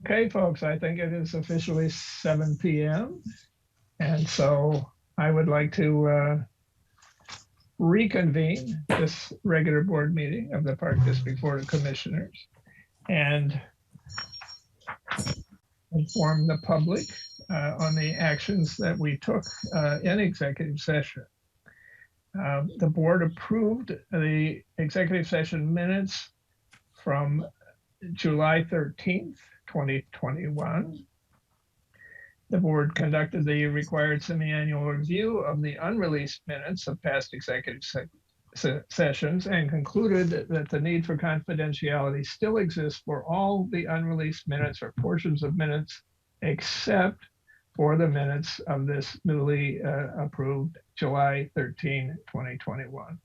Okay, folks, I think it is officially 7 p.m. And so I would like to reconvene this regular board meeting of the Park District Board of Commissioners and inform the public on the actions that we took in executive session. The board approved the executive session minutes from July 13th, 2021. The board conducted the required semi-annual review of the unreleased minutes of past executive sessions and concluded that the need for confidentiality still exists for all the unreleased minutes or portions of minutes except for the minutes of this newly approved July 13, 2021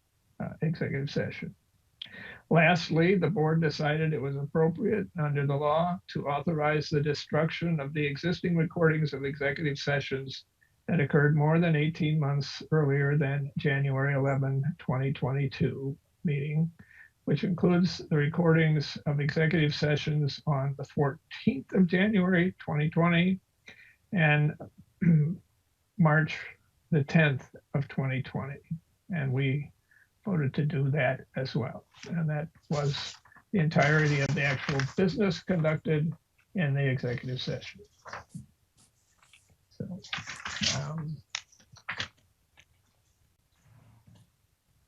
executive session. Lastly, the board decided it was appropriate under the law to authorize the destruction of the existing recordings of executive sessions that occurred more than 18 months earlier than January 11, 2022 meeting, which includes the recordings of executive sessions on the 14th of January, 2020 and March the 10th of 2020. And we voted to do that as well. And that was the entirety of the actual business conducted in the executive session.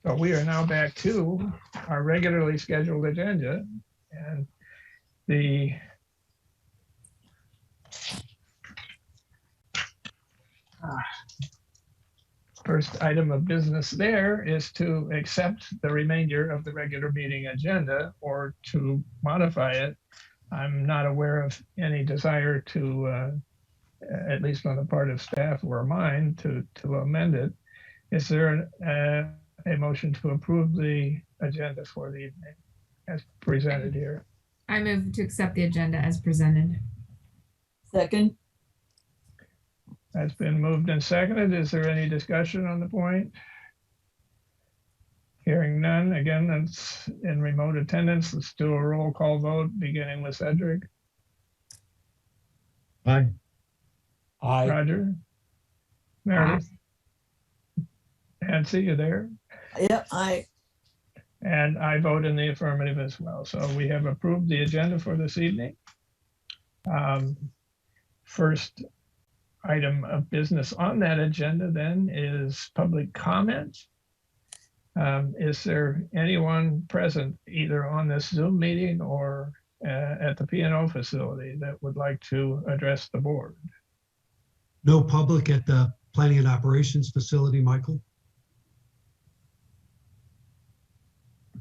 So we are now back to our regularly scheduled agenda, and the first item of business there is to accept the remainder of the regular meeting agenda or to modify it. I'm not aware of any desire to, at least on the part of staff or mine, to amend it. Is there a motion to approve the agenda for the evening as presented here? I move to accept the agenda as presented. Second. That's been moved and seconded. Is there any discussion on the point? Hearing none. Again, that's in remote attendance. Let's do a roll call vote, beginning with Cedric. Aye. Aye. Roger. Meredith. Nancy, you there? Yep, aye. And I vote in the affirmative as well. So we have approved the agenda for this evening. First item of business on that agenda then is public comment. Is there anyone present either on this Zoom meeting or at the P&O facility that would like to address the board? No public at the Planning and Operations facility, Michael.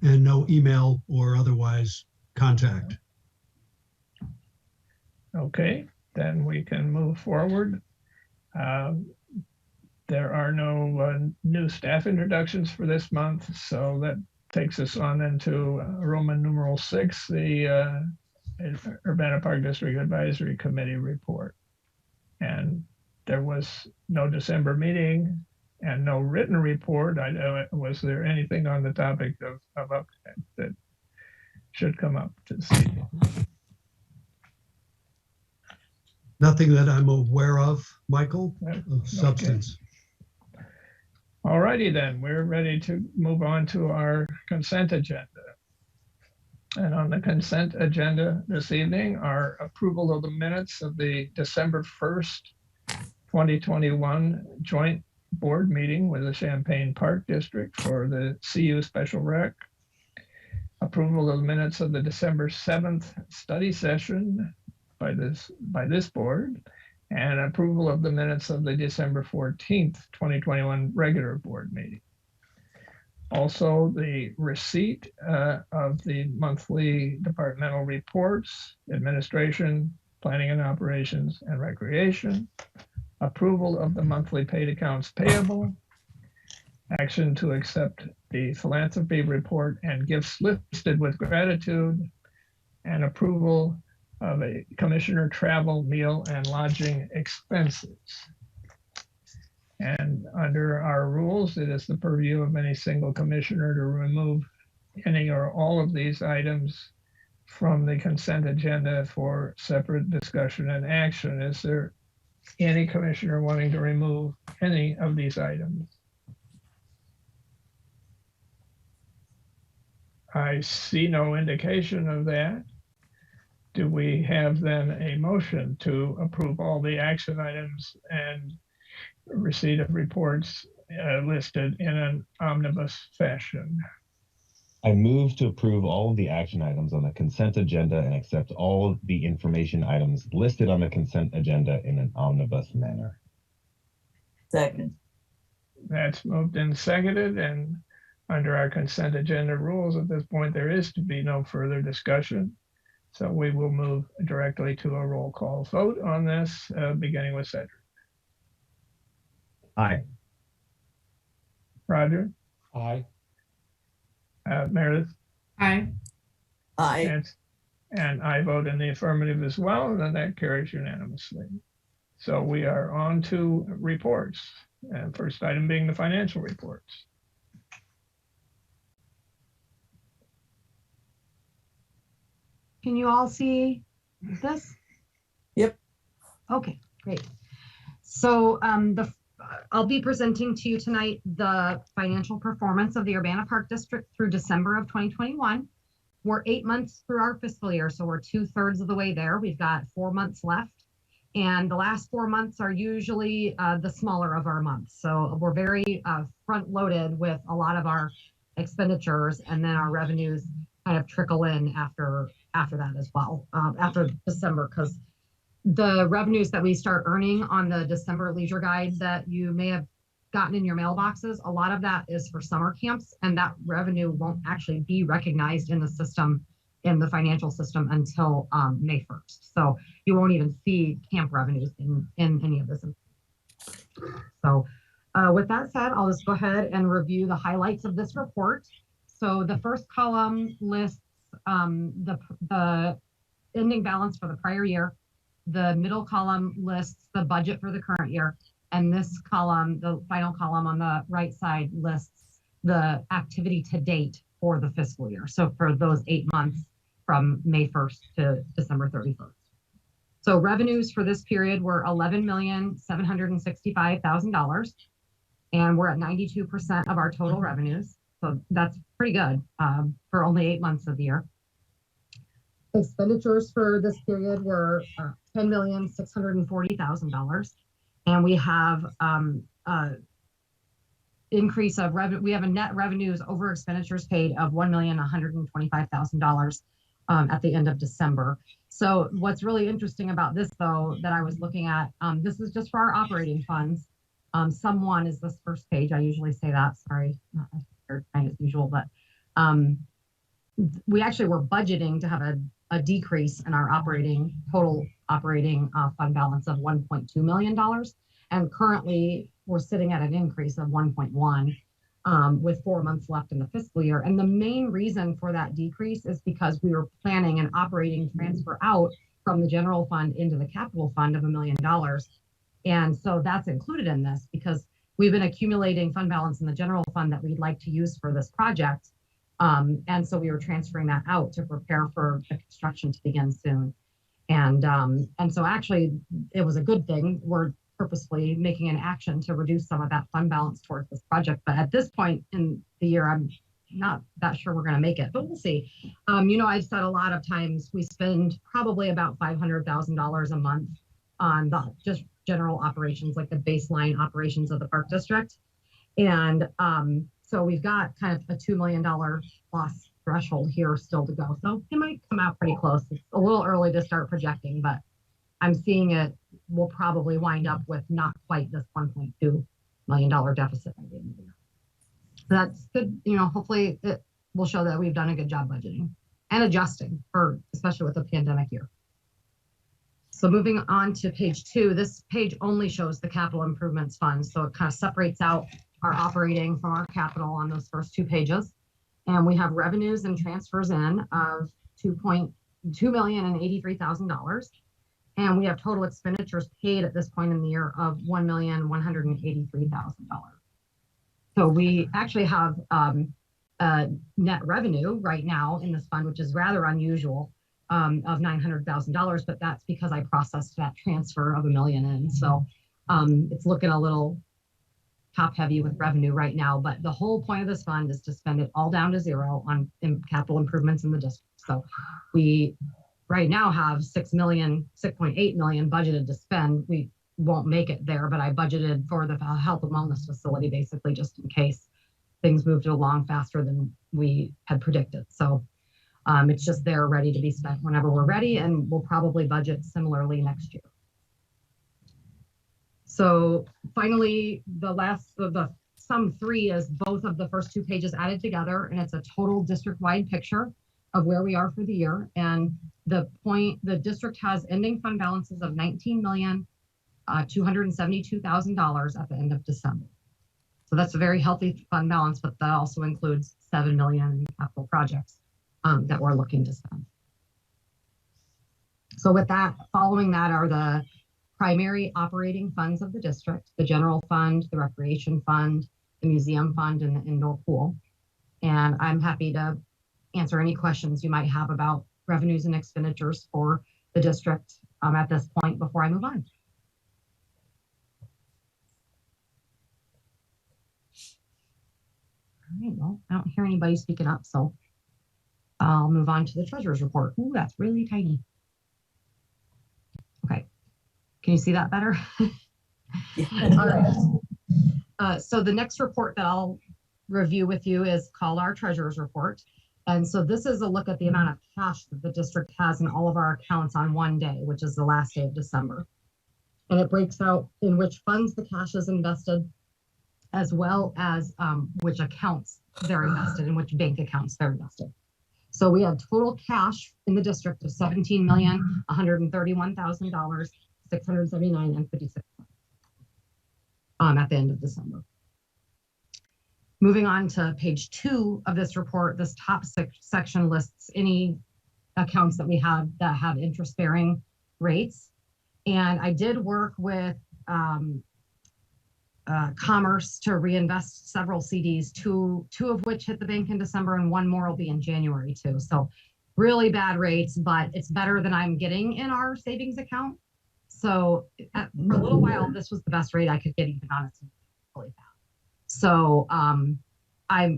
And no email or otherwise contact. Okay, then we can move forward. There are no new staff introductions for this month, so that takes us on into Roman numeral 6, the Urbana Park District Advisory Committee report. And there was no December meeting and no written report. Was there anything on the topic of update that should come up to see? Nothing that I'm aware of, Michael, of substance. Okay. All righty then, we're ready to move on to our consent agenda. And on the consent agenda this evening, our approval of the minutes of the December 1st, 2021 joint board meeting with the Champaign Park District for the CU Special Rec. Approval of the minutes of the December 7th study session by this board, and approval of the minutes of the December 14th, 2021 regular board meeting. Also, the receipt of the monthly departmental reports, administration, planning and operations, and recreation. Approval of the monthly paid accounts payable. Action to accept the philanthropy report and gifts listed with gratitude. And approval of a commissioner travel, meal, and lodging expenses. And under our rules, it is the purview of any single commissioner to remove any or all of these items from the consent agenda for separate discussion and action. Is there any commissioner wanting to remove any of these items? I see no indication of that. Do we have then a motion to approve all the action items and receipt of reports listed in an omnibus fashion? I move to approve all of the action items on the consent agenda and accept all the information items listed on the consent agenda in an omnibus manner. second. That's moved and seconded, and under our consent agenda rules at this point, there is to be no further discussion. So we will move directly to a roll call vote on this, beginning with Cedric. Aye. Roger? Aye. Meredith? Aye. Aye. And I vote in the affirmative as well, and then that carries unanimously. So we are on to reports. And first item being the financial reports. Can you all see this? Yep. Okay, great. So I'll be presenting to you tonight the financial performance of the Urbana Park District through December of 2021. We're 8 months through our fiscal year, so we're 2/3 of the way there. We've got 4 months left. And the last 4 months are usually the smaller of our months. So we're very front loaded with a lot of our expenditures, and then our revenues kind of trickle in after that as well, after December, because the revenues that we start earning on the December leisure guide that you may have gotten in your mailboxes, a lot of that is for summer camps, and that revenue won't actually be recognized in the system, in the financial system, until May 1st. So you won't even see camp revenues in any of this. So with that said, I'll just go ahead and review the highlights of this report. So the first column lists the ending balance for the prior year. The middle column lists the budget for the current year. And this column, the final column on the right side, lists the activity to date for the fiscal year. So for those 8 months from May 1st to December 31st. So revenues for this period were $11,765,000. And we're at 92% of our total revenues. So that's pretty good for only 8 months of the year. Expenditures for this period were $10,640,000. And we have increase of revenue. We have a net revenues over expenditures paid of $1,125,000 at the end of December. So what's really interesting about this, though, that I was looking at, this is just for our operating funds. Sum one is this first page. I usually say that. Sorry, not as usual, but we actually were budgeting to have a decrease in our total operating fund balance of $1.2 million. And currently we're sitting at an increase of 1.1 with 4 months left in the fiscal year. And the main reason for that decrease is because we were planning an operating transfer out from the general fund into the capital fund of $1 million. And so that's included in this because we've been accumulating fund balance in the general fund that we'd like to use for this project. And so we were transferring that out to prepare for the construction to begin soon. And so actually it was a good thing. We're purposefully making an action to reduce some of that fund balance towards this project. But at this point in the year, I'm not that sure we're going to make it, but we'll see. I've said a lot of times we spend probably about $500,000 a month on the just general operations, like the baseline operations of the park district. And so we've got kind of a $2 million plus threshold here still to go. So it might come out pretty close. It's a little early to start projecting, but I'm seeing it will probably wind up with not quite this $1.2 million deficit by the end of the year. So that's good. Hopefully it will show that we've done a good job budgeting and adjusting especially with the pandemic year. So moving on to page 2, this page only shows the capital improvements fund. So it kind of separates out our operating from our capital on those first 2 pages. And we have revenues and transfers in of $2,083,000. And we have total expenditures paid at this point in the year of $1,183,000. So we actually have net revenue right now in this fund, which is rather unusual. of $900,000, but that's because I processed that transfer of $1 million in. So it's looking a little top heavy with revenue right now, but the whole point of this fund is to spend it all down to zero on capital improvements in the district. So we right now have 6.8 million budgeted to spend. We won't make it there, but I budgeted for the health and wellness facility basically just in case things moved along faster than we had predicted. So it's just there ready to be spent whenever we're ready, and we'll probably budget similarly next year. So finally, the sum 3 is both of the first 2 pages added together, and it's a total district-wide picture of where we are for the year. And the district has ending fund balances of $19,272,000 at the end of December. So that's a very healthy fund balance, but that also includes $7 million in capital projects that we're looking to spend. So with that, following that are the primary operating funds of the district: the general fund, the recreation fund, the museum fund, and the indoor pool. And I'm happy to answer any questions you might have about revenues and expenditures for the district at this point before I move on. All right, well, I don't hear anybody speaking up, so I'll move on to the treasurer's report. Ooh, that's really tiny. Okay, can you see that better? All right. So the next report that I'll review with you is called our treasurer's report. And so this is a look at the amount of cash that the district has in all of our accounts on one day, which is the last day of December. And it breaks out in which funds the cash is invested, as well as which accounts they're invested in, which bank accounts they're invested. So we had total cash in the district of $17,131,679.56 at the end of December. Moving on to page 2 of this report, this top section lists any accounts that we have that have interest-bearing rates. And I did work with Commerce to reinvest several CDs, two of which hit the bank in December, and one more will be in January too. So really bad rates, but it's better than I'm getting in our savings account. So for a little while, this was the best rate I could get, even honestly, really bad. So I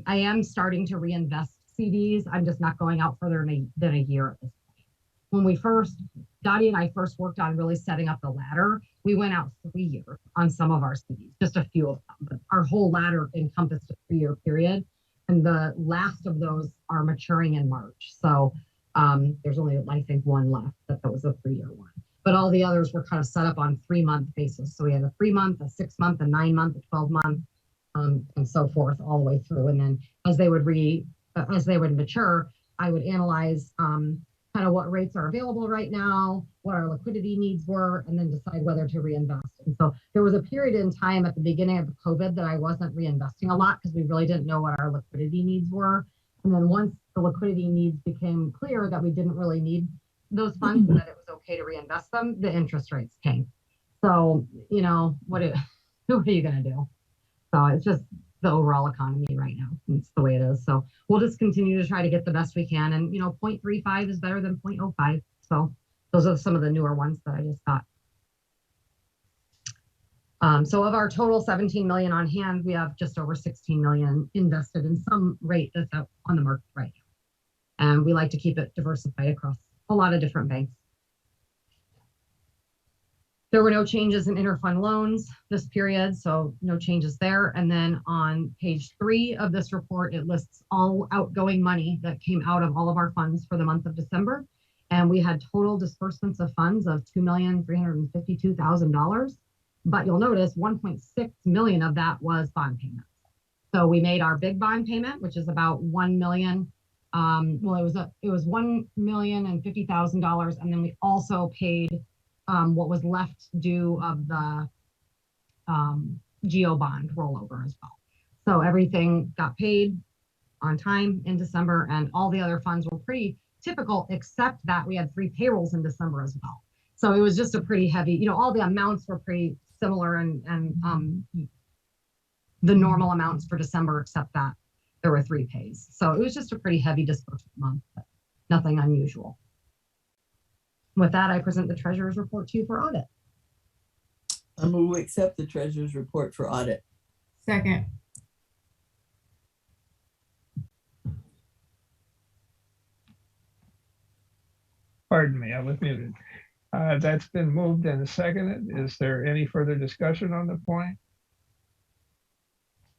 am starting to reinvest CDs. I'm just not going out further than a year at this point. When Dottie and I first worked on really setting up the ladder, we went out 3 years on some of our CDs, just a few of them, but our whole ladder encompassed a 3-year period. And the last of those are maturing in March. So there's only, I think, one left that was a 3-year one. But all the others were kind of set up on 3-month basis. So we had a 3-month, a 6-month, a 9-month, a 12-month, and so forth all the way through. And then as they would mature, I would analyze kind of what rates are available right now, what our liquidity needs were, and then decide whether to reinvest. And so there was a period in time at the beginning of COVID that I wasn't reinvesting a lot because we really didn't know what our liquidity needs were. And then once the liquidity needs became clear that we didn't really need those funds and that it was okay to reinvest them, the interest rates came. So, you know, what are you going to do? So it's just the overall economy right now. It's the way it is. So we'll just continue to try to get the best we can. And, you know, 0.35 is better than 0.05. So those are some of the newer ones that I just got. So of our total 17 million on hand, we have just over 16 million invested in some rate that's out on the market right now. And we like to keep it diversified across a lot of different banks. There were no changes in interfund loans this period, so no changes there. And then on page 3 of this report, it lists all outgoing money that came out of all of our funds for the month of December. And we had total disbursements of funds of $2,352,000. But you'll notice 1.6 million of that was bond payments. So we made our big bond payment, which is about 1 million. Well, it was $1,050,000, and then we also paid what was left due of the GO bond rollover as well. So everything got paid on time in December, and all the other funds were pretty typical, except that we had 3 payrolls in December as well. So it was just a pretty heavy, you know, all the amounts were pretty similar and the normal amounts for December, except that there were 3 pays. So it was just a pretty heavy disbursement month, but nothing unusual. With that, I present the treasurer's report to you for audit. I move we accept the treasurer's report for audit. Second. Pardon me, I was muted. That's been moved and seconded. Is there any further discussion on the point?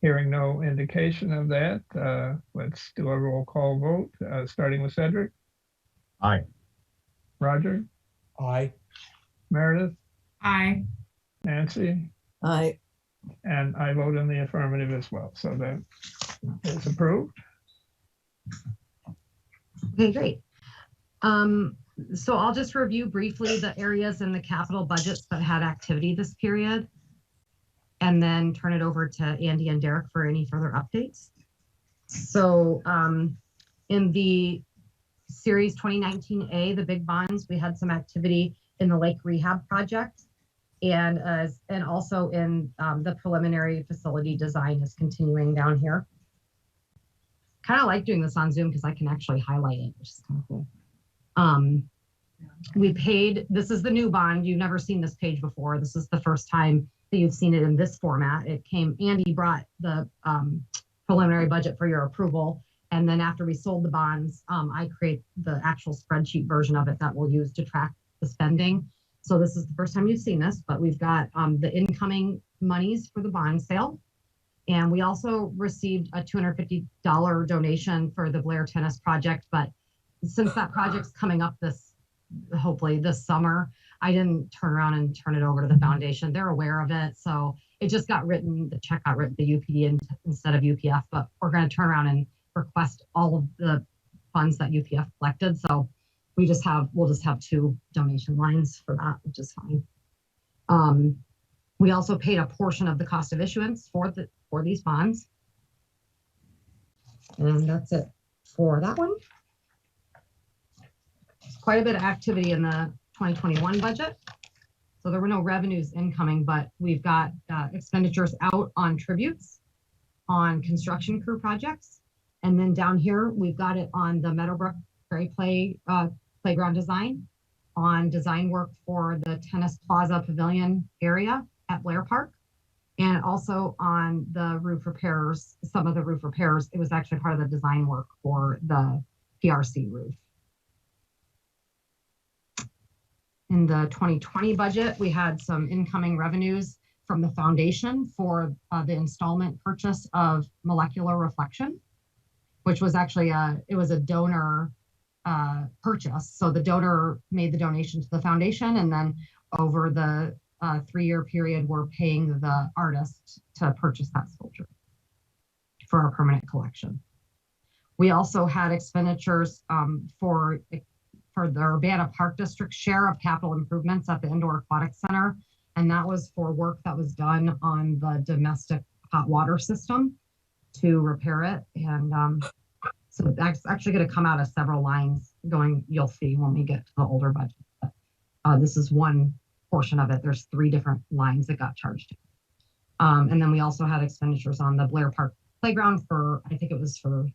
Hearing no indication of that, let's do a roll call vote, starting with Cedric. Aye. Roger, Aye. Meredith, Aye. Nancy, Aye. and I vote in the affirmative as well. So that is approved. Okay, great. So I'll just review briefly the areas in the capital budgets that had activity this period, and then turn it over to Andy and Derek for any further updates. So in the Series 2019A, the big bonds, we had some activity in the lake rehab project, and also in the preliminary facility design is continuing down here. Kind of like doing this on Zoom because I can actually highlight it, which is kind of cool. We paid, this is the new bond. You've never seen this page before. This is the first time that you've seen it in this format. It came, Andy brought the preliminary budget for your approval. And then after we sold the bonds, I create the actual spreadsheet version of it that we'll use to track the spending. So this is the first time you've seen this, but we've got the incoming monies for the bond sale. And we also received a $250 donation for the Blair Tennis Project. But since that project's coming up hopefully this summer, I didn't turn around and turn it over to the foundation. They're aware of it. So it just got written, the check got written to UPD instead of UPF, but we're going to turn around and request all of the funds that UPF collected. So we'll just have 2 donation lines for that, which is fine. We also paid a portion of the cost of issuance for these bonds. And that's it for that one. Quite a bit of activity in the 2021 budget. So there were no revenues incoming, but we've got expenditures out on tributes, on construction crew projects. And then down here, we've got it on the Meadowbrook Prairie Playground design, on design work for the Tennis Plaza Pavilion area at Blair Park, and also on the roof repairs, some of the roof repairs. It was actually part of the design work for the PRC roof. In the 2020 budget, we had some incoming revenues from the foundation for the installment purchase of molecular reflection, which was actually it was a donor purchase. So the donor made the donation to the foundation, and then over the 3-year period, we're paying the artist to purchase that sculpture for our permanent collection. We also had expenditures for the Urbana Park District share of capital improvements at the Indoor Aquatic Center. And that was for work that was done on the domestic hot water system to repair it. And so that's actually going to come out of several lines going, you'll see when we get to the older budget. But, this is one portion of it. There's 3 different lines that got charged. And then we also had expenditures on the Blair Park Playground for, I think it was for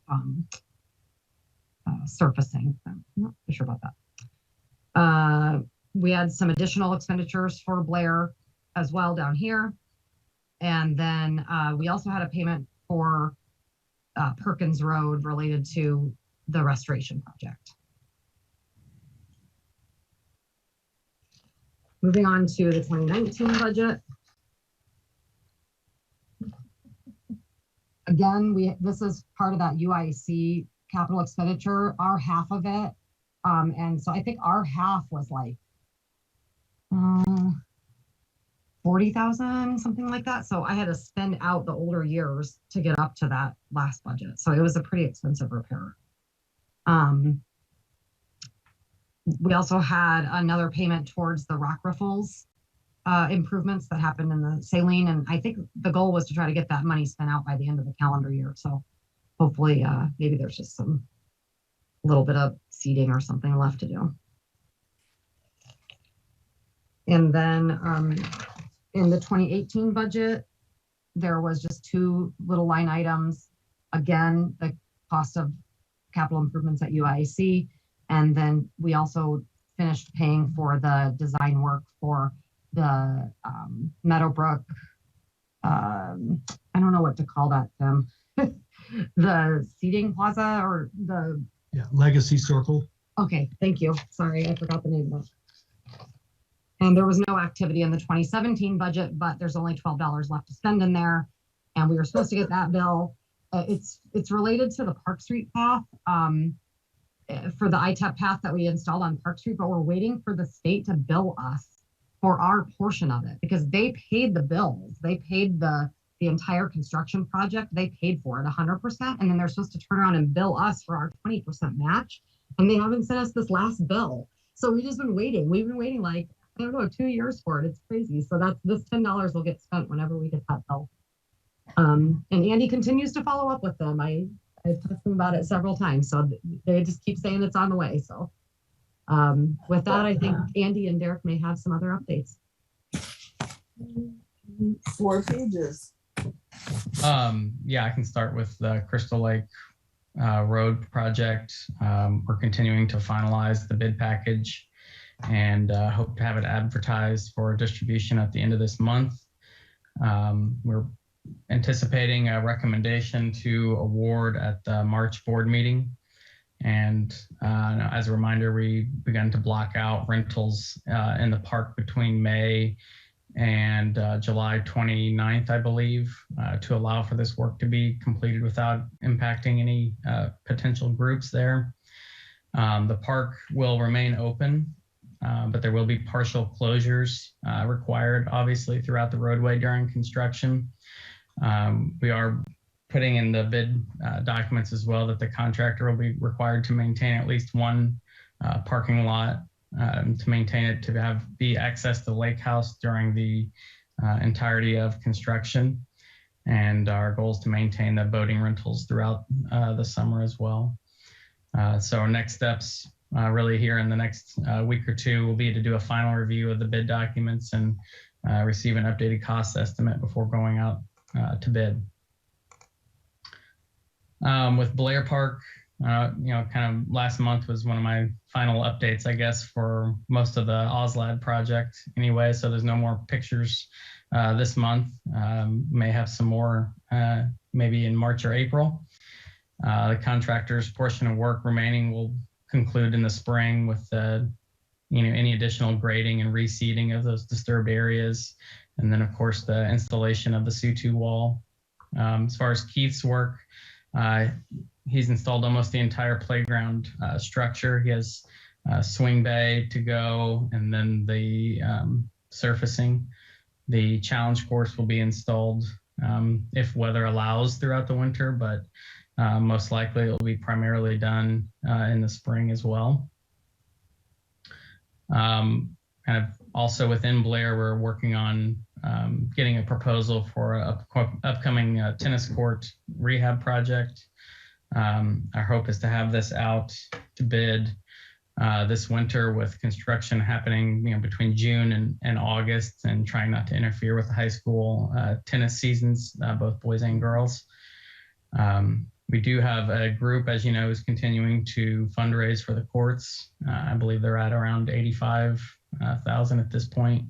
surfacing. I'm not sure about that. We had some additional expenditures for Blair as well down here. And then we also had a payment for Perkins Road related to the restoration project. Moving on to the 2019 budget. Again, this is part of that UIC capital expenditure, our half of it. And so I think our half was like 40,000, something like that. So I had to spend out the older years to get up to that last budget. So it was a pretty expensive repair. We also had another payment towards the rock riffles improvements that happened in the saline. And I think the goal was to try to get that money spent out by the end of the calendar year. So hopefully maybe there's just a little bit of seeding or something left to do. And then in the 2018 budget, there was just 2 little line items. Again, the cost of capital improvements at UIC. And then we also finished paying for the design work for the Meadowbrook. I don't know what to call that, Tim. The seating plaza or the. Yeah, Legacy Circle. Okay, thank you. Sorry, I forgot the name of it. And there was no activity in the 2017 budget, but there's only $12 left to spend in there. And we were supposed to get that bill. It's related to the Park Street path, for the ITEP path that we installed on Park Street, but we're waiting for the state to bill us for our portion of it because they paid the bills. They paid the entire construction project. They paid for it 100%. And then they're supposed to turn around and bill us for our 20% match. And they haven't sent us this last bill. So we've just been waiting. We've been waiting like, I don't know, 2 years for it. It's crazy. So this $10 will get spent whenever we get that bill. And Andy continues to follow up with them. I've talked to them about it several times. So they just keep saying it's on the way. So with that, I think Andy and Derek may have some other updates. 4 pages. Yeah, I can start with the Crystal Lake Road project. We're continuing to finalize the bid package and hope to have it advertised for distribution at the end of this month. We're anticipating a recommendation to award at the March board meeting. And as a reminder, we began to block out rentals in the park between May and July 29th, I believe, to allow for this work to be completed without impacting any potential groups there. The park will remain open, but there will be partial closures required, obviously, throughout the roadway during construction. We are putting in the bid documents as well that the contractor will be required to maintain at least one parking lot to maintain it to be access to the lake house during the entirety of construction. And our goal is to maintain the boating rentals throughout the summer as well. So our next steps really here in the next week or two will be to do a final review of the bid documents and receive an updated cost estimate before going out to bid. With Blair Park, kind of last month was one of my final updates, I guess, for most of the OSLAD project anyway. So there's no more pictures this month. May have some more maybe in March or April. The contractor's portion of work remaining will conclude in the spring with any additional grading and reseeding of those disturbed areas. And then, of course, the installation of the Sutu wall. As far as Keith's work, he's installed almost the entire playground structure. He has a swing bay to go, and then the surfacing. The challenge course will be installed if weather allows throughout the winter, but most likely it will be primarily done in the spring as well. Kind of also within Blair, we're working on getting a proposal for an upcoming tennis court rehab project. Our hope is to have this out to bid this winter with construction happening between June and August, and trying not to interfere with the high school tennis seasons, both boys and girls. We do have a group, as you know, who's continuing to fundraise for the courts. I believe they're at around 85,000 at this point,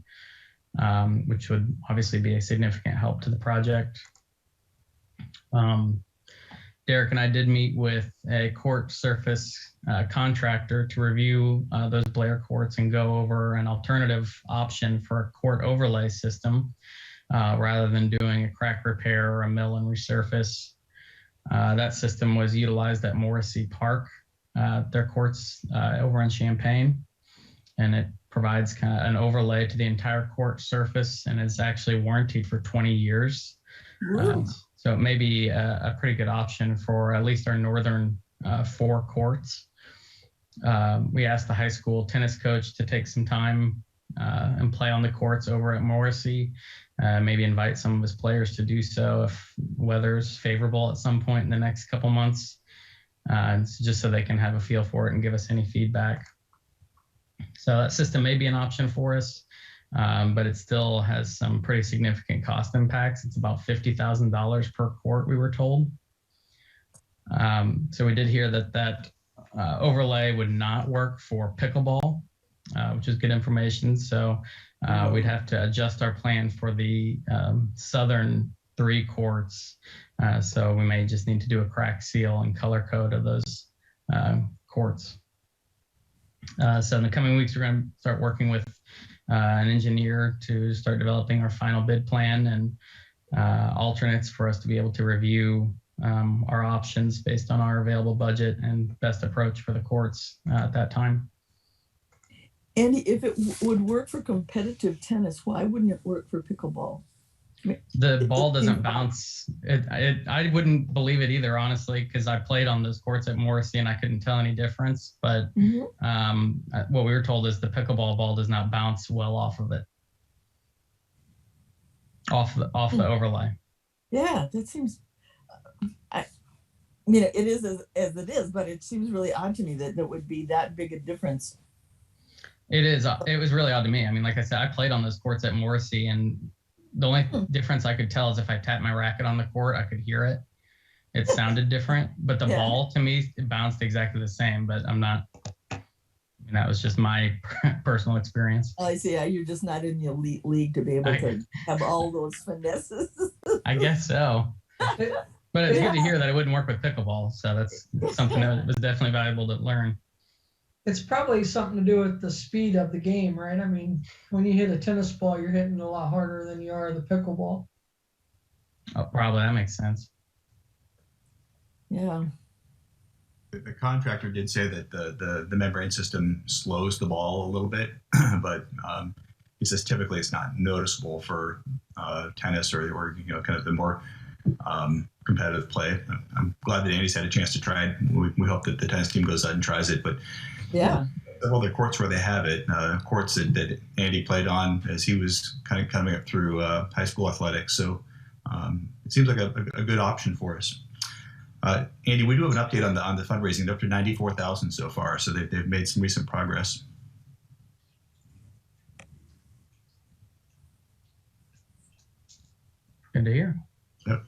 which would obviously be a significant help to the project. Derek and I did meet with a court surface contractor to review those Blair courts and go over an alternative option for a court overlay system rather than doing a crack repair or a mill and resurface. That system was utilized at Morrissey Park, their courts over in Champaign, and it provides kind of an overlay to the entire court surface and is actually warranted for 20 years. So it may be a pretty good option for at least our northern 4 courts. We asked the high school tennis coach to take some time and play on the courts over at Morrissey, maybe invite some of his players to do so if weather's favorable at some point in the next couple months, just so they can have a feel for it and give us any feedback. So that system may be an option for us, but it still has some pretty significant cost impacts. It's about $50,000 per court, we were told. So we did hear that overlay would not work for pickleball. which is good information. So we'd have to adjust our plan for the southern 3 courts. So we may just need to do a crack seal and color code of those courts. So in the coming weeks, we're going to start working with an engineer to start developing our final bid plan and alternates for us to be able to review our options based on our available budget and best approach for the courts at that time. Andy, if it would work for competitive tennis, why wouldn't it work for pickleball? The ball doesn't bounce. I wouldn't believe it either, honestly, because I played on those courts at Morrissey and I couldn't tell any difference. But what we were told is the pickleball ball does not bounce well off of it, off the overlay. Yeah, that seems. I mean, it is as it is, but it seems really odd to me that there would be that big a difference. It is. It was really odd to me. I mean, like I said, I played on those courts at Morrissey, and the only difference I could tell is if I tapped my racket on the court, I could hear it. It sounded different, but the ball to me, it bounced exactly the same. But I'm not. I mean, that was just my personal experience. I see. Yeah, you're just not in the elite league to be able to have all those finesses. I guess so. But it's good to hear that it wouldn't work with pickleball. So that's something that was definitely valuable to learn. It's probably something to do with the speed of the game, right? I mean, when you hit a tennis ball, you're hitting a lot harder than you are the pickleball. Oh, probably that makes sense. Yeah. The contractor did say that the membrane system slows the ball a little bit, but he says typically it's not noticeable for tennis or kind of the more competitive play. I'm glad that Andy's had a chance to try it. We hope that the tennis team goes out and tries it, but yeah, several other courts where they have it, courts that Andy played on as he was kind of coming up through high school athletics. So it seems like a good option for us. Andy, we do have an update on the fundraising. They're up to $94,000 so far, so they've made some recent progress. Good to hear. Yep.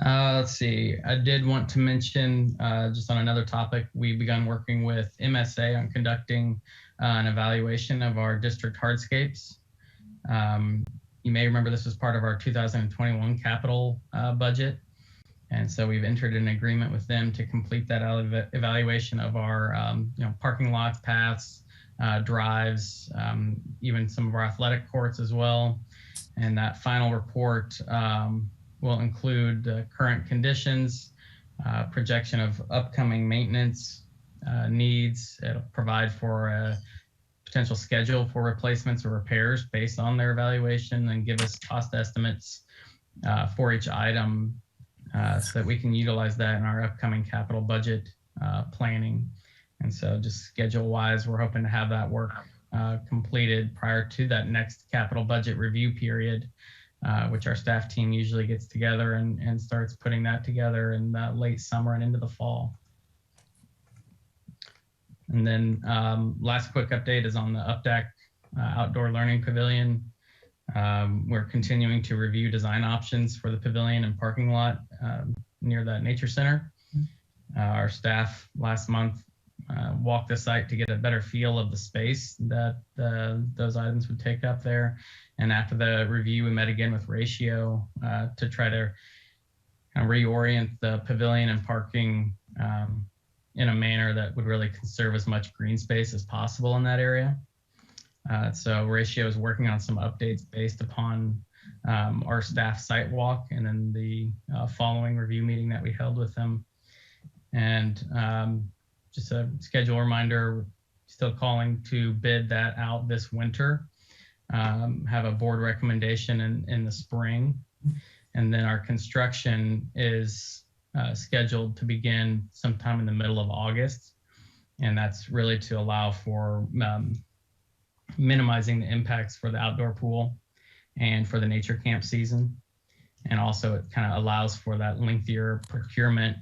Let's see. I did want to mention, just on another topic, we've begun working with MSA on conducting an evaluation of our district hardscapes. You may remember this was part of our 2021 capital budget. And so we've entered an agreement with them to complete that evaluation of our parking lots, paths, drives, even some of our athletic courts as well. And that final report will include current conditions, projection of upcoming maintenance needs. It'll provide for a potential schedule for replacements or repairs based on their evaluation, and give us cost estimates for each item so that we can utilize that in our upcoming capital budget planning. And so just schedule-wise, we're hoping to have that work completed prior to that next capital budget review period, which our staff team usually gets together and starts putting that together in the late summer and into the fall. And then last quick update is on the UpDeck Outdoor Learning Pavilion. We're continuing to review design options for the pavilion and parking lot near that nature center. Our staff last month walked the site to get a better feel of the space that those items would take up there. And after the review, we met again with Ratio to try to kind of reorient the pavilion and parking in a manner that would really conserve as much green space as possible in that area. So Ratio is working on some updates based upon our staff site walk and then the following review meeting that we held with them. And just a schedule reminder, still calling to bid that out this winter. Have a board recommendation in the spring. And then our construction is scheduled to begin sometime in the middle of August. And that's really to allow for minimizing the impacts for the outdoor pool and for the nature camp season. And also it kind of allows for that lengthier procurement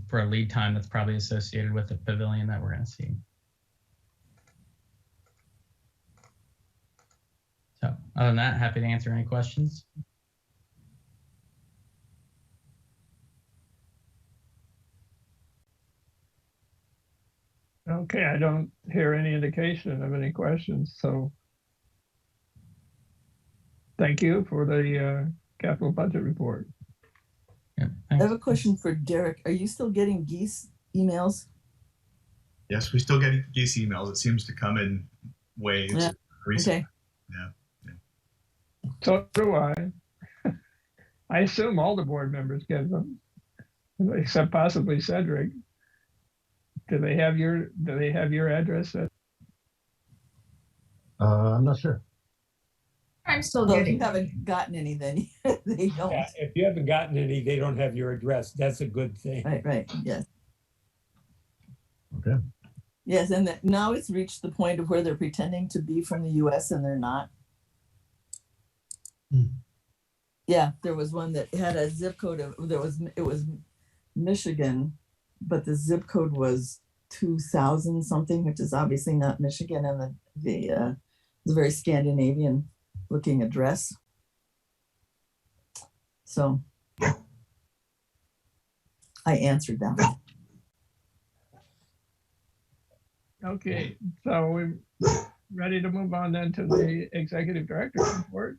for a lead time that's probably associated with the pavilion that we're going to see. So other than that, happy to answer any questions. Okay. Okay, I don't hear any indication of any questions, so thank you for the capital budget report. Yeah, I have thanks. a question for Derek. Are you still getting geese emails? Yes, we still get geese emails. It seems to come in waves Yeah. recently. Okay. Yeah. So do I. I assume all the board members get them, except possibly Cedric. Do they have your address? I'm not sure. I'm still So if you getting. haven't gotten any, then they don't. Yeah, if you haven't gotten any, they don't have your address. That's a good thing. Right. Yes. Okay. Yes, and now it's reached the point of where they're pretending to be from the US and they're not. Hmm. Yeah, there was one that had a zip code of it was Michigan, but the zip code was 2000 something, which is obviously not Michigan, and it's a very Scandinavian looking address. So I answered that one. Okay, so we're ready to move on then to the executive director's report.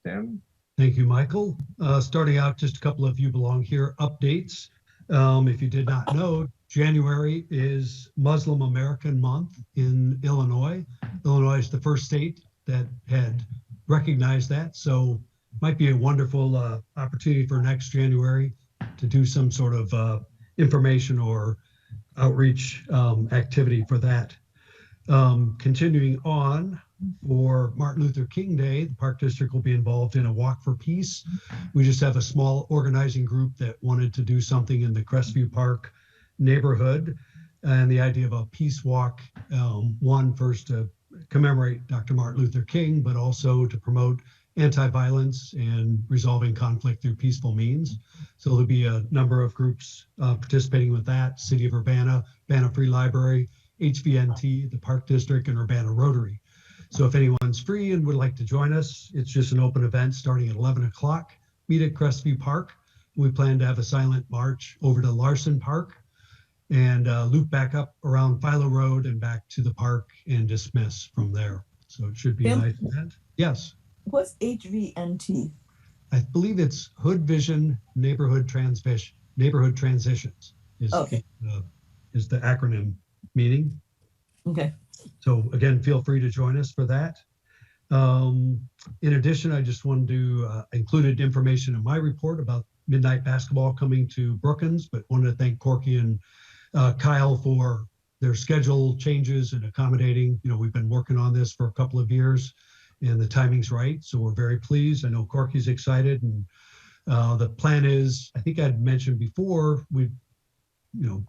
Tim? Thank you, Michael. Starting out, just a couple of You Belong Here updates. If you did not know, January is Muslim American Month in Illinois. Illinois is the first state that had recognized that. So might be a wonderful opportunity for next January to do some sort of information or outreach activity for that. Continuing on, for Martin Luther King Day, the Park District will be involved in a Walk for Peace. We just have a small organizing group that wanted to do something in the Crestview Park neighborhood. And the idea of a peace walk, one, first to commemorate Dr. Martin Luther King, but also to promote anti-violence and resolving conflict through peaceful means. So there'll be a number of groups participating with that: City of Urbana, Urbana Free Library, HVNT, the Park District, and Urbana Rotary. So if anyone's free and would like to join us, it's just an open event starting at 11 o'clock. Meet at Crestview Park. We plan to have a silent march over to Larson Park and loop back up around Philo Road and back to the park and dismiss from there. So it should be a nice event. Yes. What's HVNT? I believe it's Hood Vision Neighborhood Transitions is, Okay. is the acronym meaning. Okay. So again, feel free to join us for that. In addition, I just wanted to included information in my report about midnight basketball coming to Brookins, but wanted to thank Corky and Kyle for their schedule changes and accommodating. You know, we've been working on this for a couple of years and the timing's right. So we're very pleased. I know Corky's excited, and the plan is, I think I'd mentioned before,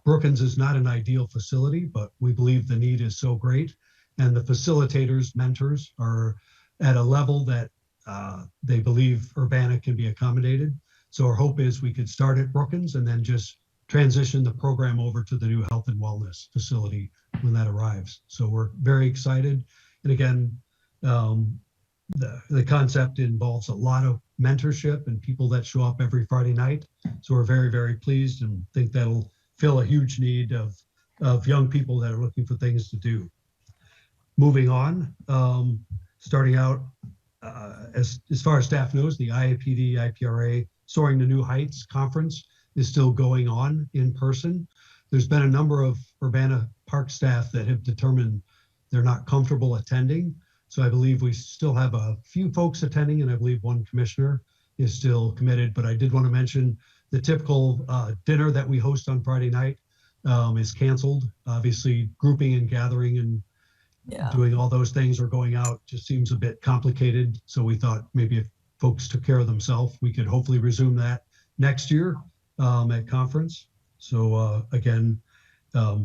Brookins is not an ideal facility, but we believe the need is so great. And the facilitators, mentors are at a level that they believe Urbana can be accommodated. So our hope is we could start at Brookins and then just transition the program over to the new health and wellness facility when that arrives. So we're very excited. And again, the concept involves a lot of mentorship and people that show up every Friday night. So we're very, very pleased and think that'll fill a huge need of young people that are looking for things to do. Moving on, starting out, as far as staff knows, the IAPD, IPRA Soaring to New Heights conference is still going on in person. There's been a number of Urbana Park staff that have determined they're not comfortable attending. So I believe we still have a few folks attending, and I believe one commissioner is still committed. But I did want to mention the typical dinner that we host on Friday night is canceled. Obviously, grouping and gathering and doing all those things or going out just seems a bit complicated. So we thought maybe if folks took care of themselves, we could hopefully resume that next year at conference. So again,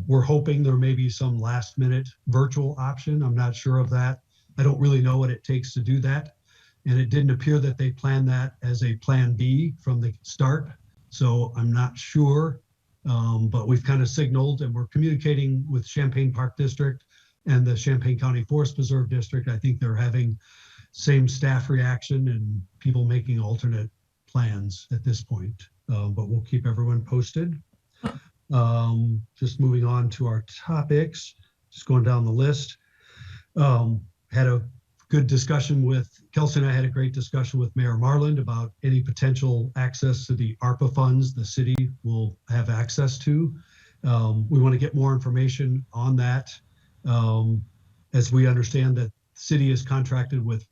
we're hoping there may be some last minute virtual option. I'm not sure of that. I don't really know what it takes to do that. And it didn't appear that they planned that as a plan B from the start. So I'm not sure, but we've kind of signaled and we're communicating with Champaign Park District and the Champaign County Forest Preserve District. I think they're having same staff reaction and people making alternate plans at this point, but we'll keep everyone posted. Just moving on to our topics. just going down the list. Had a good discussion with Kelsey and I had a great discussion with Mayor Marland about any potential access to the ARPA funds the city will have access to. We want to get more information on that. As we understand that the city is contracted with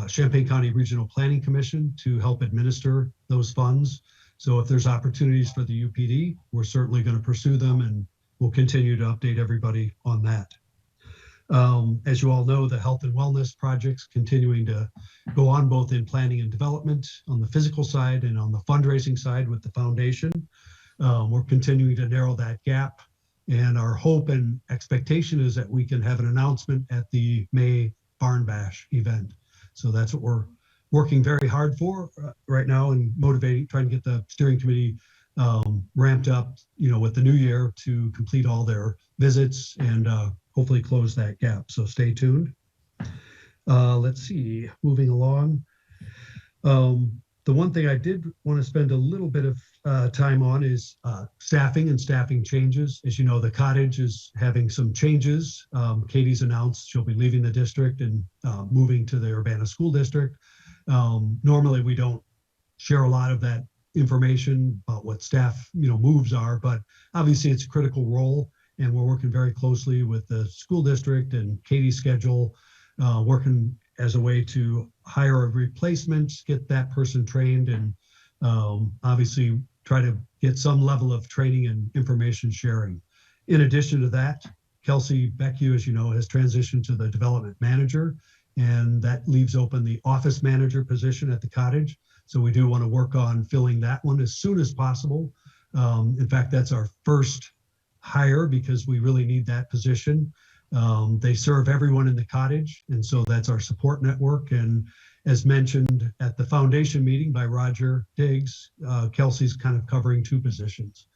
Champaign County Regional Planning Commission to help administer those funds. So if there's opportunities for the UPD, we're certainly going to pursue them, and we'll continue to update everybody on that. As you all know, the health and wellness projects continuing to go on both in planning and development on the physical side and on the fundraising side with the foundation. We're continuing to narrow that gap, and our hope and expectation is that we can have an announcement at the May Barn Bash event. So that's what we're working very hard for right now, and motivating, trying to get the steering committee ramped up, with the new year to complete all their visits and hopefully close that gap. So stay tuned. Let's see, moving along. The one thing I did want to spend a little bit of time on is staffing and staffing changes. As you know, the cottage is having some changes. Katie's announced she'll be leaving the district and moving to the Urbana School District. Normally we don't share a lot of that information about what staff moves are, but obviously it's a critical role, and we're working very closely with the school district and Katie's schedule, working as a way to hire a replacement, get that person trained, and obviously try to get some level of training and information sharing. In addition to that, Kelsey Beckie, as you know, has transitioned to the development manager, and that leaves open the office manager position at the cottage. So we do want to work on filling that one as soon as possible. In fact, that's our first hire because we really need that position. They serve everyone in the cottage, and so that's our support network. And as mentioned at the foundation meeting by Roger Diggs, Kelsey's kind of covering two positions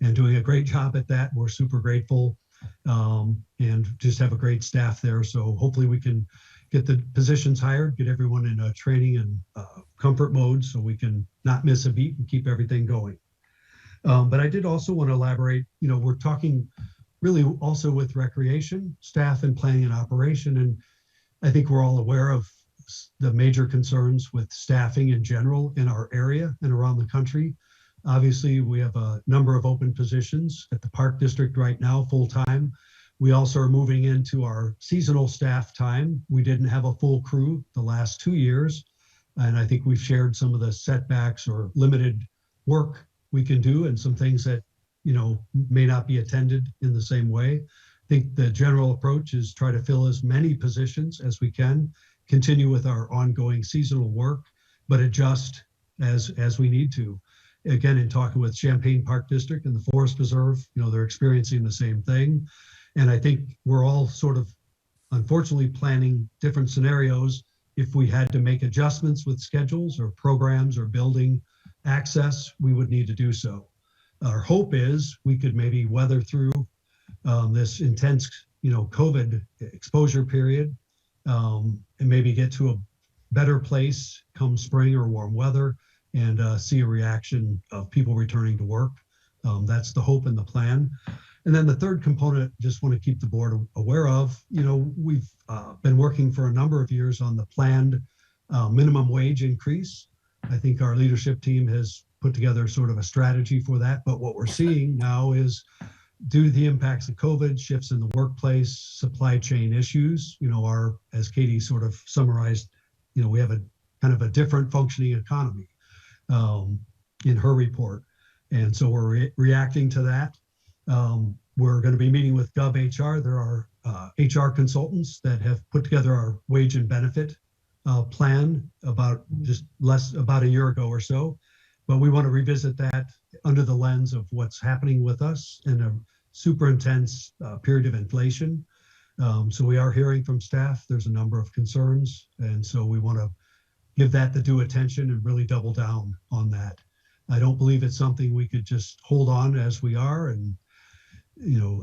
and doing a great job at that. We're super grateful, and just have a great staff there. So hopefully we can get the positions hired, get everyone in a training and comfort mode so we can not miss a beat and keep everything going. But I did also want to elaborate, we're talking really also with recreation, staff, and planning and operation. And I think we're all aware of the major concerns with staffing in general in our area and around the country. Obviously, we have a number of open positions at the Park District right now, full-time. We also are moving into our seasonal staff time. We didn't have a full crew the last 2 years, and I think we've shared some of the setbacks or limited work we can do and some things that may not be attended in the same way. I think the general approach is try to fill as many positions as we can, continue with our ongoing seasonal work, but adjust as we need to. Again, in talking with Champaign Park District and the Forest Preserve, they're experiencing the same thing. And I think we're all sort of, unfortunately, planning different scenarios. If we had to make adjustments with schedules or programs or building access, we would need to do so. Our hope is we could maybe weather through this intense, COVID exposure period, and maybe get to a better place come spring or warm weather, and see a reaction of people returning to work. That's the hope and the plan. And then the third component, just want to keep the board aware of, we've been working for a number of years on the planned minimum wage increase. I think our leadership team has put together sort of a strategy for that. But what we're seeing now is, due to the impacts of COVID, shifts in the workplace, supply chain issues, as Katie sort of summarized, we have a kind of a different functioning economy in her report. And so we're reacting to that. We're going to be meeting with GovHR. There are HR consultants that have put together our wage and benefit plan about a year ago or so. But we want to revisit that under the lens of what's happening with us in a super intense period of inflation. So we are hearing from staff. There's a number of concerns. And so we want to give that the due attention and really double down on that. I don't believe it's something we could just hold on as we are and,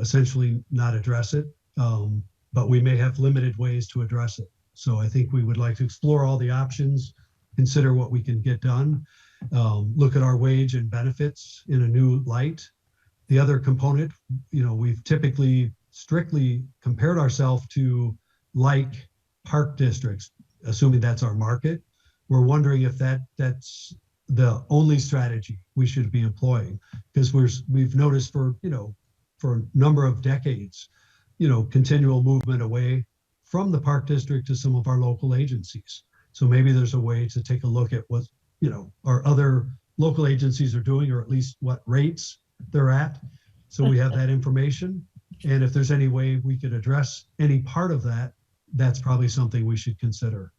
essentially not address it. But we may have limited ways to address it. So I think we would like to explore all the options, consider what we can get done, look at our wage and benefits in a new light. The other component, we've typically strictly compared ourselves to like park districts, assuming that's our market. We're wondering if that's the only strategy we should be employing, because we've noticed for a number of decades, continual movement away from the park district to some of our local agencies. So maybe there's a way to take a look at what our other local agencies are doing, or at least what rates they're at, so we have that information. And if there's any way we could address any part of that, that's probably something we should consider.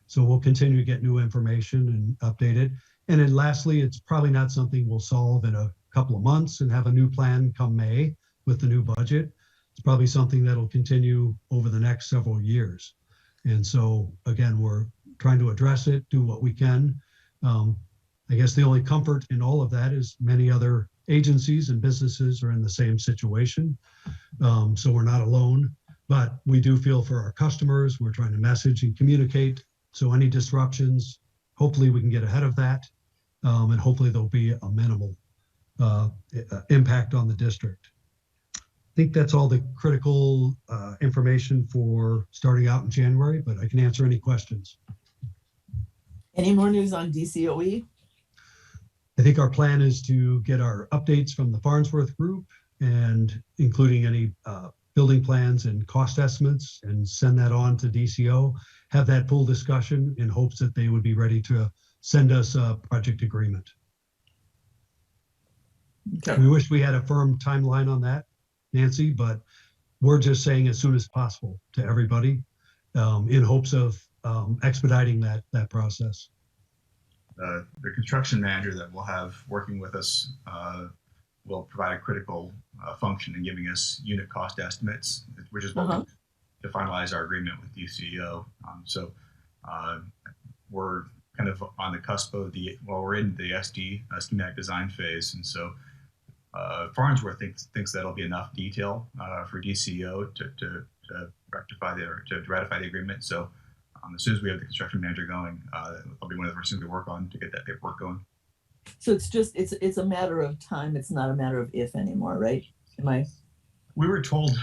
So we'll continue to get new information and update it. And then lastly, it's probably not something we'll solve in a couple of months and have a new plan come May with the new budget. It's probably something that'll continue over the next several years. And so again, we're trying to address it, do what we can. I guess the only comfort in all of that is many other agencies and businesses are in the same situation. So we're not alone, but we do feel for our customers. We're trying to message and communicate. So any disruptions, hopefully we can get ahead of that. And hopefully there'll be a minimal impact on the district. I think that's all the critical information for starting out in January, but I can answer any questions. Any more news on DCOE? I think our plan is to get our updates from the Farnsworth group, and including any building plans and cost estimates, and send that on to DCO, have that full discussion in hopes that they would be ready to send us a project agreement. Okay. We wish we had a firm timeline on that, Nancy, but we're just saying as soon as possible to everybody in hopes of expediting that process. The construction manager that we'll have working with us will provide a critical function in giving us unit cost estimates, which is what we to finalize our agreement with DCO. So we're kind of on the cusp of we're in the SD schematic design phase, and so Farnsworth thinks that'll be enough detail for DCO to ratify the agreement. So as soon as we have the construction manager going, that'll be one of the first things we work on to get that paperwork going. So it's a matter of time. It's not a matter of if anymore, right? We were told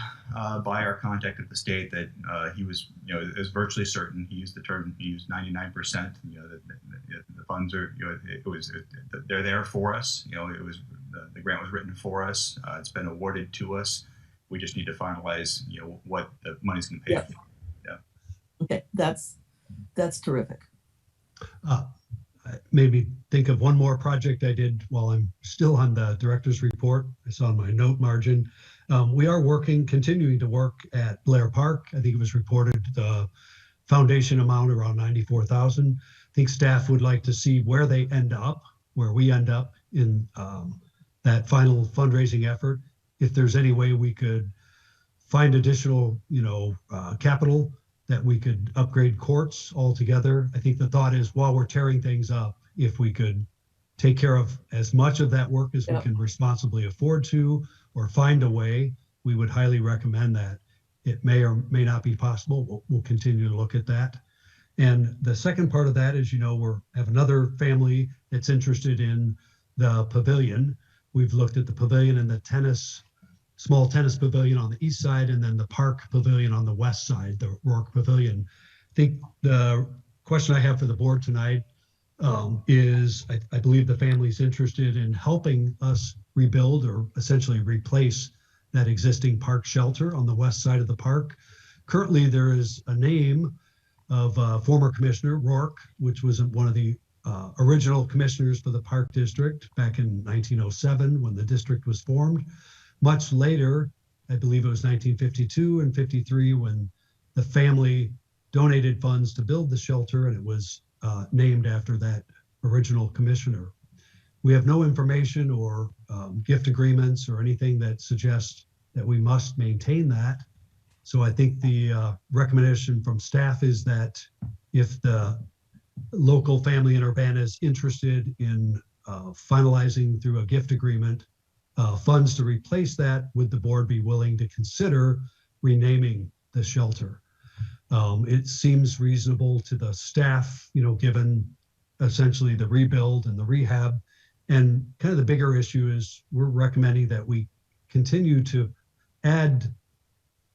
by our contact at the state that he was, it was virtually certain. He used the term, he used 99%. The funds are, they're there for us. It was the grant was written for us. It's been awarded to us. We just need to finalize, what the money's going to pay for. Yeah. Okay, that's terrific. Made me think of one more project I did while I'm still on the director's report. I saw in my note margin. We are continuing to work at Blair Park. I think it was reported the foundation amount around $94,000. I think staff would like to see where we end up in that final fundraising effort. If there's any way we could find additional, capital that we could upgrade courts altogether. I think the thought is, while we're tearing things up, if we could take care of as much of that work as we can responsibly afford to, or find a way, we would highly recommend that. It may or may not be possible. We'll continue to look at that. And the second part of that is, we have another family that's interested in the pavilion. We've looked at the pavilion and the small tennis pavilion on the east side, and then the park pavilion on the west side, the Rourke Pavilion. I think the question I have for the board tonight is, I believe the family's interested in helping us rebuild or essentially replace that existing park shelter on the west side of the park. Currently, there is a name of former Commissioner Rourke, which was one of the original commissioners for the Park District back in 1907 when the district was formed. Much later, I believe it was 1952 and 53, when the family donated funds to build the shelter, and it was named after that original commissioner. We have no information or gift agreements or anything that suggests that we must maintain that. So I think the recommendation from staff is that if the local family in Urbana is interested in finalizing through a gift agreement funds to replace that, would the board be willing to consider renaming the shelter? It seems reasonable to the staff, given essentially the rebuild and the rehab. And kind of the bigger issue is we're recommending that we continue to add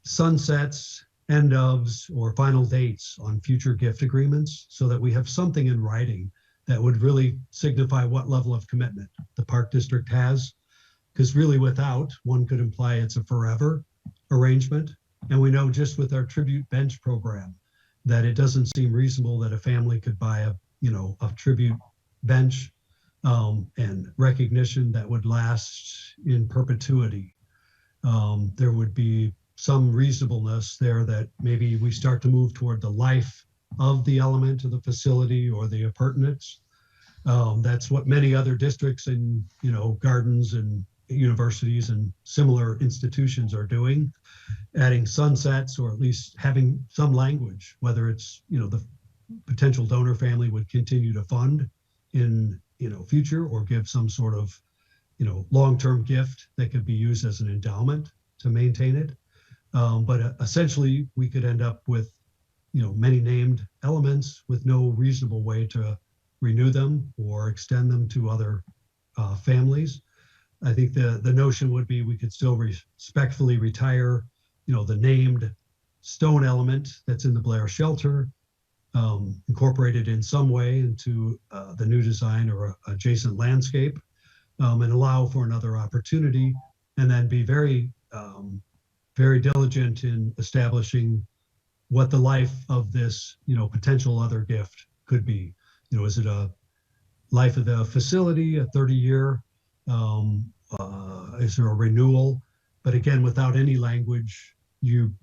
sunsets, end ofs, or final dates on future gift agreements so that we have something in writing that would really signify what level of commitment the park district has. Because really without, one could imply it's a forever arrangement. And we know just with our tribute bench program that it doesn't seem reasonable that a family could buy a tribute bench and recognition that would last in perpetuity. There would be some reasonableness there that maybe we start to move toward the life of the element of the facility or the appurtenance. That's what many other districts and gardens and universities and similar institutions are doing, adding sunsets or at least having some language, whether it's the potential donor family would continue to fund in future or give some sort of long-term gift that could be used as an endowment to maintain it. But essentially, we could end up with many named elements with no reasonable way to renew them or extend them to other families. I think the notion would be we could still respectfully retire, the named stone element that's in the Blair shelter, incorporated in some way into the new design or adjacent landscape, and allow for another opportunity, and then be very, very diligent in establishing what the life of this, potential other gift could be. Is it a life of the facility, a 30-year? Is there a renewal? But again, without any language, you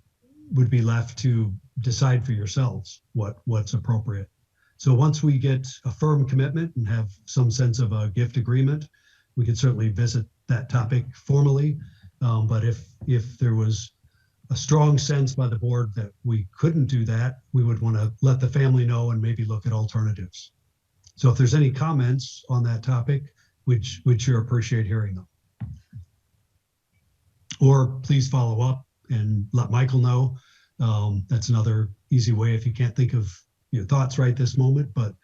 would be left to decide for yourselves what's appropriate. So once we get a firm commitment and have some sense of a gift agreement, we could certainly visit that topic formally. But if there was a strong sense by the board that we couldn't do that, we would want to let the family know and maybe look at alternatives. So if there's any comments on that topic, we'd sure appreciate hearing them. Or please follow up and let Michael know. That's another easy way if you can't think of your thoughts right this moment, but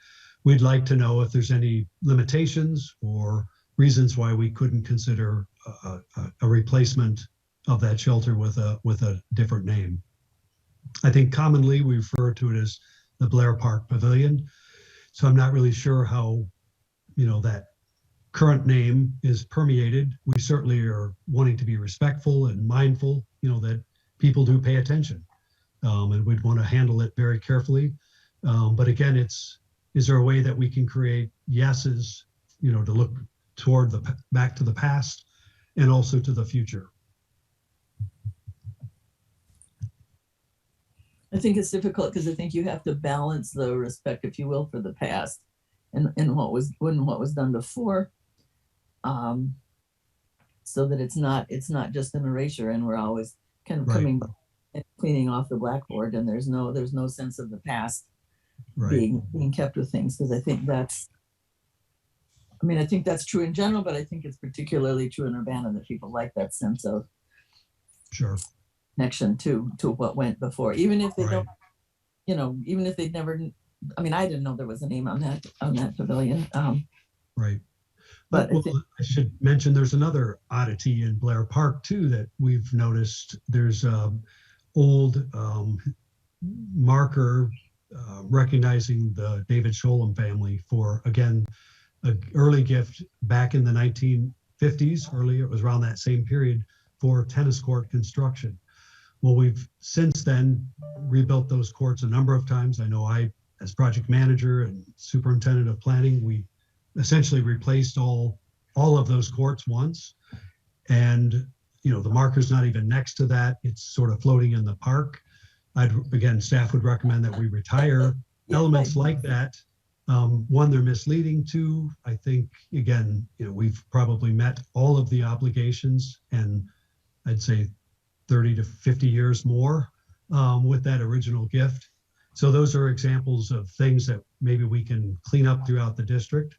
we'd like to know if there's any limitations or reasons why we couldn't consider a replacement of that shelter with a different name. I think commonly we refer to it as the Blair Park Pavilion. So I'm not really sure how, that current name is permeated. We certainly are wanting to be respectful and mindful, that people do pay attention, and we'd want to handle it very carefully. But again, is there a way that we can create yeses, to look toward back to the past and also to the future? I think it's difficult because I think you have to balance the respect, if you will, for the past and what was done before, so that it's not just an erasure and we're always kind of coming back and cleaning off the blackboard and there's no sense of the past being kept with things, because I think that's true in general, but I think it's particularly true in Urbana that people like that sense of connection to what went before, even if they don't, even if they'd never. I mean, I didn't know there was a name on that pavilion. But I should mention there's another oddity in Blair Park too that we've noticed. There's old marker recognizing the David Sholem family for, again, an early gift back in the 1950s. Earlier, it was around that same period for tennis court construction. Well, we've since then rebuilt those courts a number of times. I know I, as project manager and superintendent of planning, we essentially replaced all of those courts once. And, the marker's not even next to that. It's sort of floating in the park. Staff would recommend that we retire elements like that. One, they're misleading. Two, I think, again, we've probably met all of the obligations, and I'd say 30 to 50 years more with that original gift. So those are examples of things that maybe we can clean up throughout the district.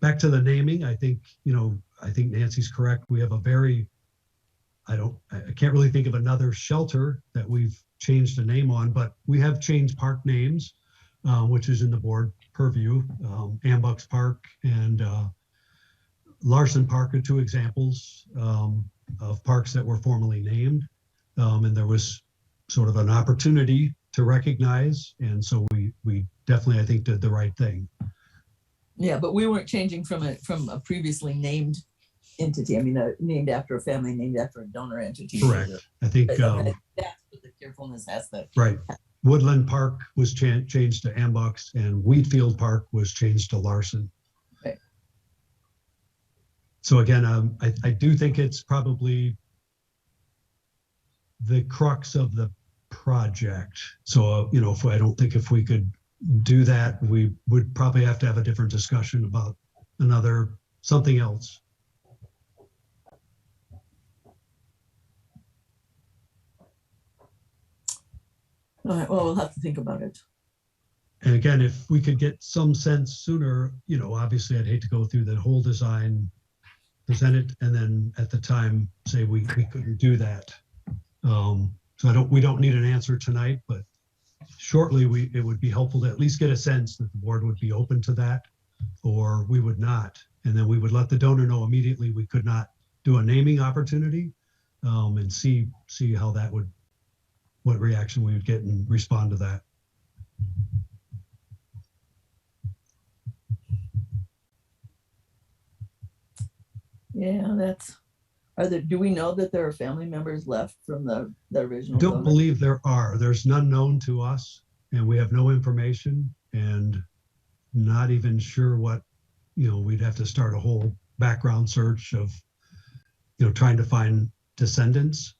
Back to the naming, I think Nancy's correct. We have a very, I can't really think of another shelter that we've changed the name on, but we have changed park names, which is in the board purview. Ambucks Park and Larson Park are two examples of parks that were formerly named. And there was sort of an opportunity to recognize. And so we definitely, I think, did the right thing. Yeah, but we weren't changing from a previously named entity. I mean, named after a family, named after a donor entity. Correct. I think that's what the carefulness has to. right. Woodland Park was changed to Ambox, and Wheatfield Park was changed to Larson. Right. So again, I do think it's probably the crux of the project. So, I don't think if we could do that, we would probably have to have a different discussion about something else. All right, well, we'll have to think about it. And again, if we could get some sense sooner, obviously I'd hate to go through the whole design, present it, and then at the time say we couldn't do that. So we don't need an answer tonight, but shortly it would be helpful to at least get a sense that the board would be open to that, or we would not. And then we would let the donor know immediately we could not do a naming opportunity, and see how that would, what reaction we would get and respond to that. Yeah, do we know that there are family members left from the original? I don't donor? believe there are. There's none known to us, and we have no information, and not even sure what, we'd have to start a whole background search of, trying to find descendants.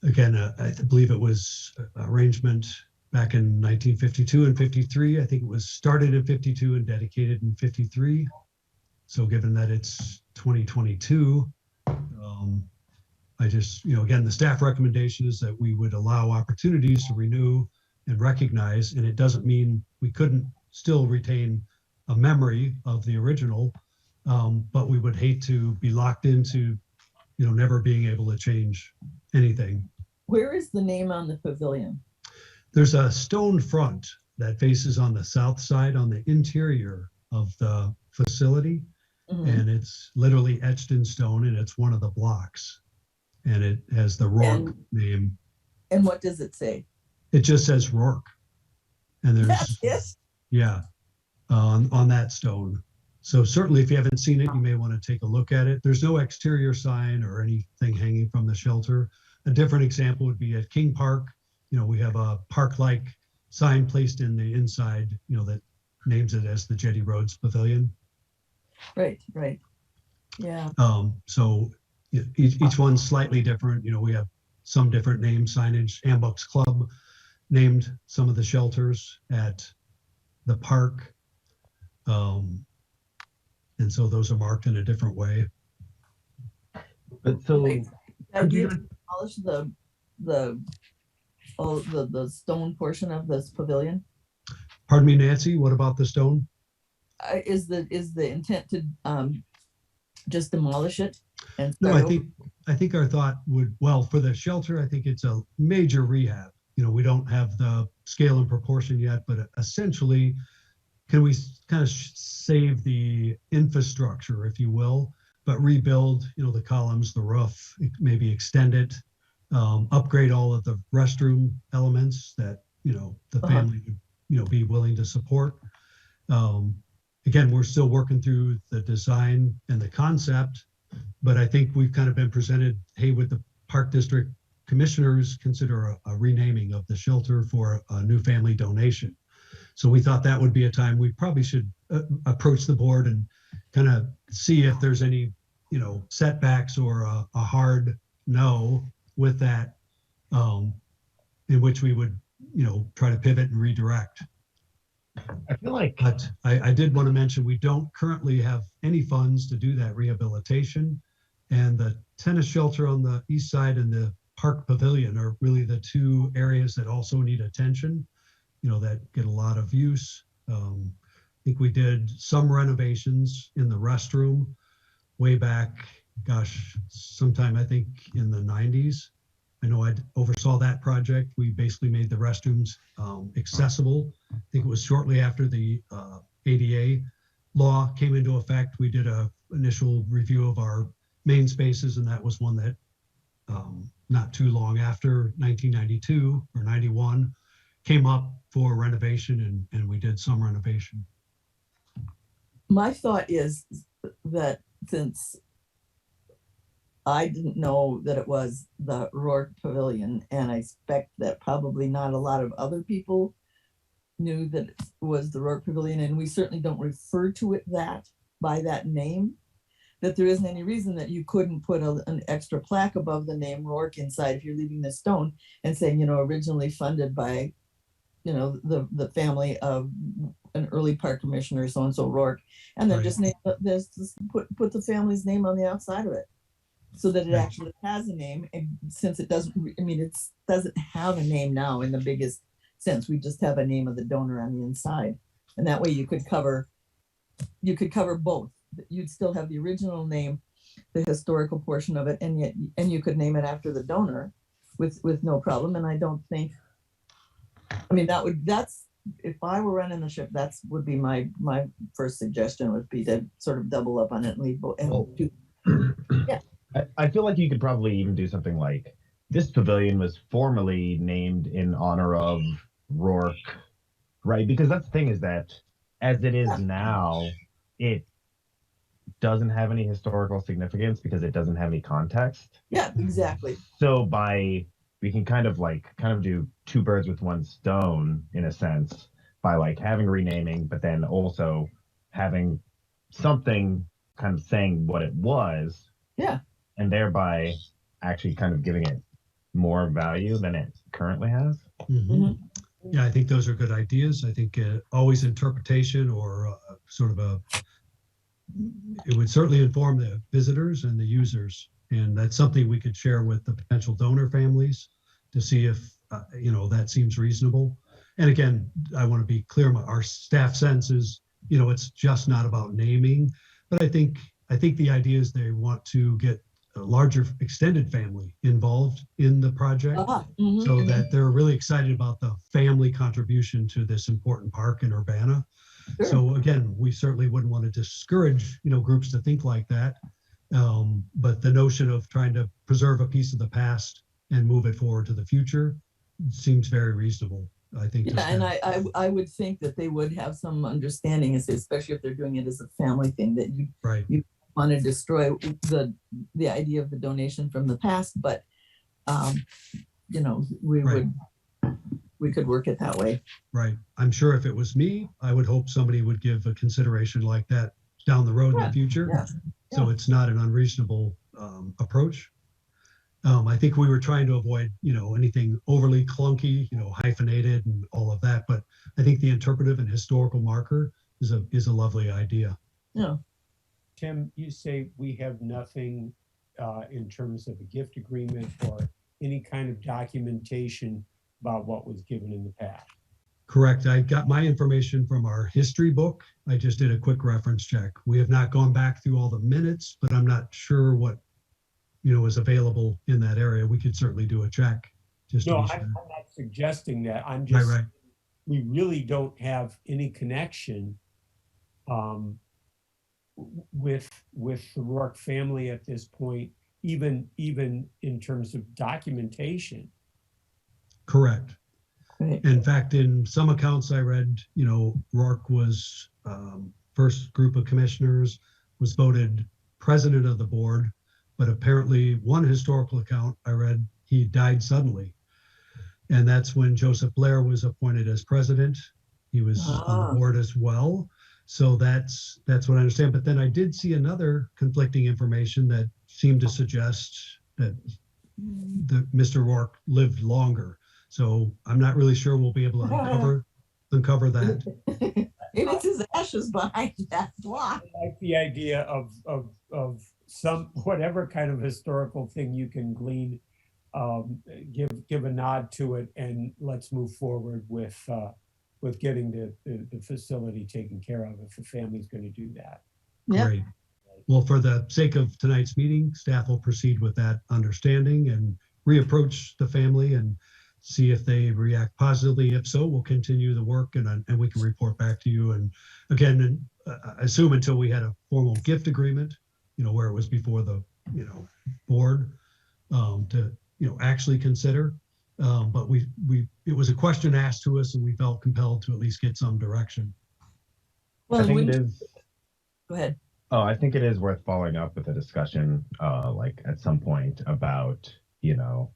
Again, I believe it was arrangement back in 1952 and 53. I think it was started in 52 and dedicated in 53. So given that it's 2022, I just, again, the staff recommendation is that we would allow opportunities to renew and recognize, and it doesn't mean we couldn't still retain a memory of the original, but we would hate to be locked into, never being able to change anything. Where is the name on the pavilion? There's a stone front that faces on the south side on the interior of the facility. Mhm. And it's literally etched in stone, and it's one of the blocks. And it has the Rourke name. And what does it say? It just says Rourke. And That's there's, it? yeah, on that stone. So certainly if you haven't seen it, you may want to take a look at it. There's no exterior sign or anything hanging from the shelter. A different example would be at King Park. We have a park-like sign placed in the inside, that names it as the Jetty Roads Pavilion. Right. Yeah. So each one's slightly different. We have some different name signage. Ambox Club named some of the shelters at the park. And so those are marked in a different way. But so The idea to demolish the stone portion of this pavilion? Pardon me, Nancy, what about the stone? Is the intent to just demolish it? And No, start I think our thought would, well, for the shelter, I think it's a major rehab. We don't have the scale and proportion yet, but essentially, can we kind of save the infrastructure, if you will, but rebuild, the columns, the roof, maybe extend it, upgrade all of the restroom elements that, the family would, be willing to support. Again, we're still working through the design and the concept, but I think we've kind of been presented, hey, with the Park District commissioners, consider a renaming of the shelter for a new family donation. So we thought that would be a time we probably should approach the board and kind of see if there's any, setbacks or a hard no with that, in which we would, try to pivot and redirect. I feel like, But I did want to mention, we don't currently have any funds to do that rehabilitation. And the tennis shelter on the east side and the park pavilion are really the two areas that also need attention, that get a lot of use. I think we did some renovations in the restroom way back, sometime I think in the 90s. I know I oversaw that project. We basically made the restrooms accessible. I think it was shortly after the ADA law came into effect. We did a initial review of our main spaces, and that was one that not too long after 1992 or 91 came up for renovation, and we did some renovation. My thought is that since I didn't know that it was the Rourke Pavilion, and I expect that probably not a lot of other people knew that it was the Rourke Pavilion, and we certainly don't refer to it by that name, that there isn't any reason that you couldn't put an extra plaque above the name Rourke inside if you're leaving the stone and saying, originally funded by, the family of an early park commissioner, so-and-so Rourke, and then Right. just put the family's name on the outside of it so that it Right. actually has a name. And since it doesn't, it doesn't have a name now in the biggest sense, we just have a name of the donor on the inside. And that way you could cover both. You'd still have the original name, the historical portion of it, and you could name it after the donor with no problem. And I don't think, that's, if I were running the ship, would be my first suggestion, would be to sort of double up on it and leave and do. I feel like you could probably even do something like, this pavilion was formerly named in honor of Rourke, right? Because that's the thing, is that as it is now, it doesn't have any historical significance because it doesn't have any context. Yeah, exactly. So we can kind of do two birds with one stone in a sense, by like having renaming, but then also having something kind of saying what it was. Yeah. And thereby actually kind of giving it more value than it currently has. Mm-hmm. Mm-hmm. Yeah, I think those are good ideas. I think always interpretation or it would certainly inform the visitors and the users. And that's something we could share with the potential donor families to see if, that seems reasonable. And again, I want to be clear, our staff sense is, it's just not about naming, but I think the idea is they want to get a larger extended family involved in the project, Mm-hmm. so that they're really excited about the family contribution to this important park in Urbana. Sure. So again, we certainly wouldn't want to discourage, groups to think like that. But the notion of trying to preserve a piece of the past and move it forward to the future seems very reasonable, I think. Yeah, and I would think that they would have some understanding, especially if they're doing it as a family thing, that you want to destroy the idea of the donation from the past, but we could work it that way. Right. I'm sure if it was me, I would hope somebody would give a consideration like that down the road in the future. Yeah. So it's not an unreasonable approach. I think we were trying to avoid, anything overly clunky, hyphenated and all of that. But I think the interpretive and historical marker is a lovely idea. Yeah. Tim, you say we have nothing in terms of a gift agreement or any kind of documentation about what was given in the past. Correct. I got my information from our history book. I just did a quick reference check. We have not gone back through all the minutes, but I'm not sure what, is available in that area. We could certainly do a check. I'm not suggesting that. I'm just, right. We really don't have any connection with the Rourke family at this point, even in terms of documentation. Correct. Right. In fact, in some accounts I read, Rourke was first group of commissioners, was voted president of the board, but apparently one historical account I read, he died suddenly. And that's when Joseph Blair was appointed as president. He was on the board as well. So that's what I understand. But then I did see another conflicting information that seemed to suggest that Mr. Rourke lived longer. So I'm not really sure we'll be able to uncover that. Maybe it's his ashes behind that block. I like the idea of some whatever kind of historical thing you can glean, give a nod to it, and let's move forward with getting the facility taken care of if the family's going to do that. Yep. Great. Well, for the sake of tonight's meeting, staff will proceed with that understanding and reapproach the family and see if they react positively. If so, we'll continue the work and we can report back to you. And again, I assume until we had a formal gift agreement, where it was before the board to actually consider. But it was a question asked to us, and we felt compelled to at least get some direction. Well, I think it wouldn't- is. Go ahead. Oh, I think it is worth following up with a discussion, like at some point about,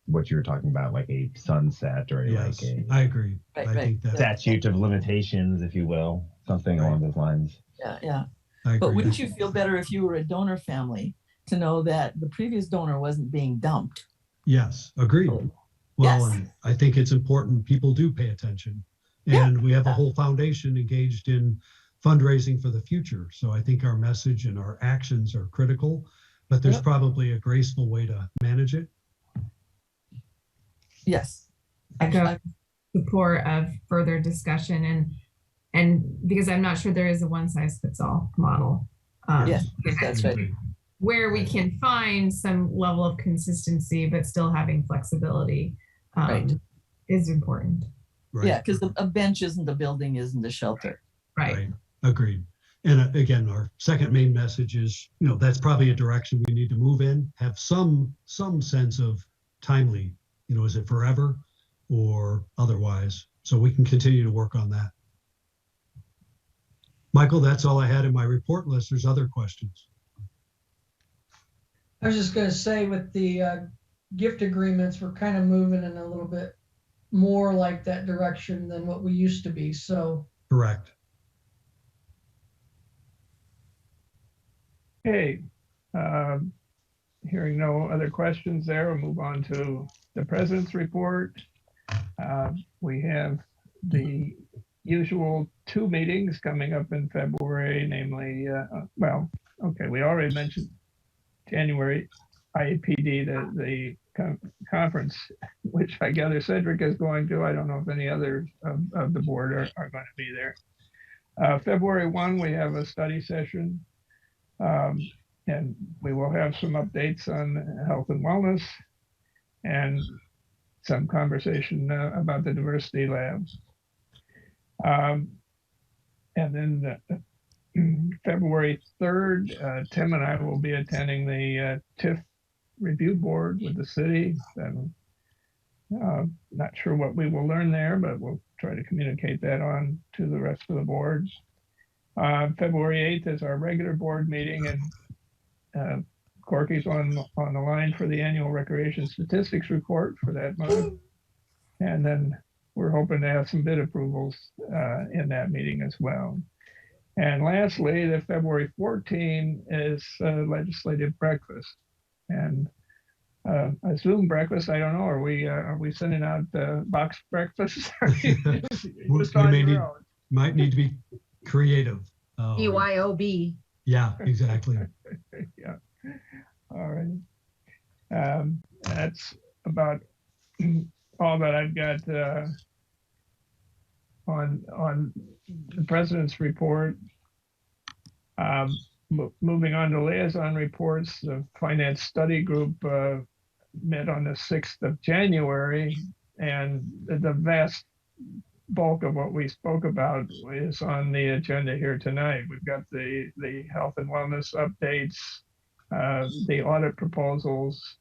what you were talking about, like a sunset or Yes, like I agree. Right, I right. think that statute of limitations, if you will, something along those lines. Yeah. I But agree. wouldn't you feel better if you were a donor family to know that the previous donor wasn't being dumped? Yes, agreed. Well, Yes. and I think it's important people do pay attention. And we have a whole foundation engaged in fundraising for the future. So I think our message and our actions are critical, but there's Yep. probably a graceful way to manage it. Yes. Echo support of further discussion and because I'm not sure there is a one size fits all model. Yes, that's right. Agreed. Where we can find some level of consistency, but still having flexibility Right. is important. Right. Yeah, because a bench isn't a building, isn't a shelter. Right. Agreed. And again, our second main message is, that's probably a direction we need to move in, have some sense of timely, is it forever or otherwise? So we can continue to work on that. Michael, that's all I had in my report, unless there's other questions. I was just gonna say with the gift agreements, we're kind of moving in a little bit more like that direction than what we used to be. So Correct. Okay. Hearing no other questions there, we'll move on to the president's report. We have the usual 2 meetings coming up in February, namely, we already mentioned January IAPD, the conference, which I gather Cedric is going to. I don't know if any others of the board are going to be there. February 1, we have a study session. And we will have some updates on health and wellness and some conversation about the diversity lab. And then February 3rd, Tim and I will be attending the TIF review board with the city. And, not sure what we will learn there, but we'll try to communicate that on to the rest of the board. February 8th is our regular board meeting, and Corky's on the line for the annual recreation statistics report for that month. And then we're hoping to have some bid approvals in that meeting as well. And lastly, the February 14 is legislative breakfast. And a Zoom breakfast, I don't know, are we sending out box breakfasts? Might need to be creative. BYOB. Yeah, exactly. Yeah. All right. That's about all that I've got on the president's report. Moving on to liaison reports, the finance study group met on the 6th of January, and the vast bulk of what we spoke about is on the agenda here tonight. We've got the health and wellness updates, the audit proposals.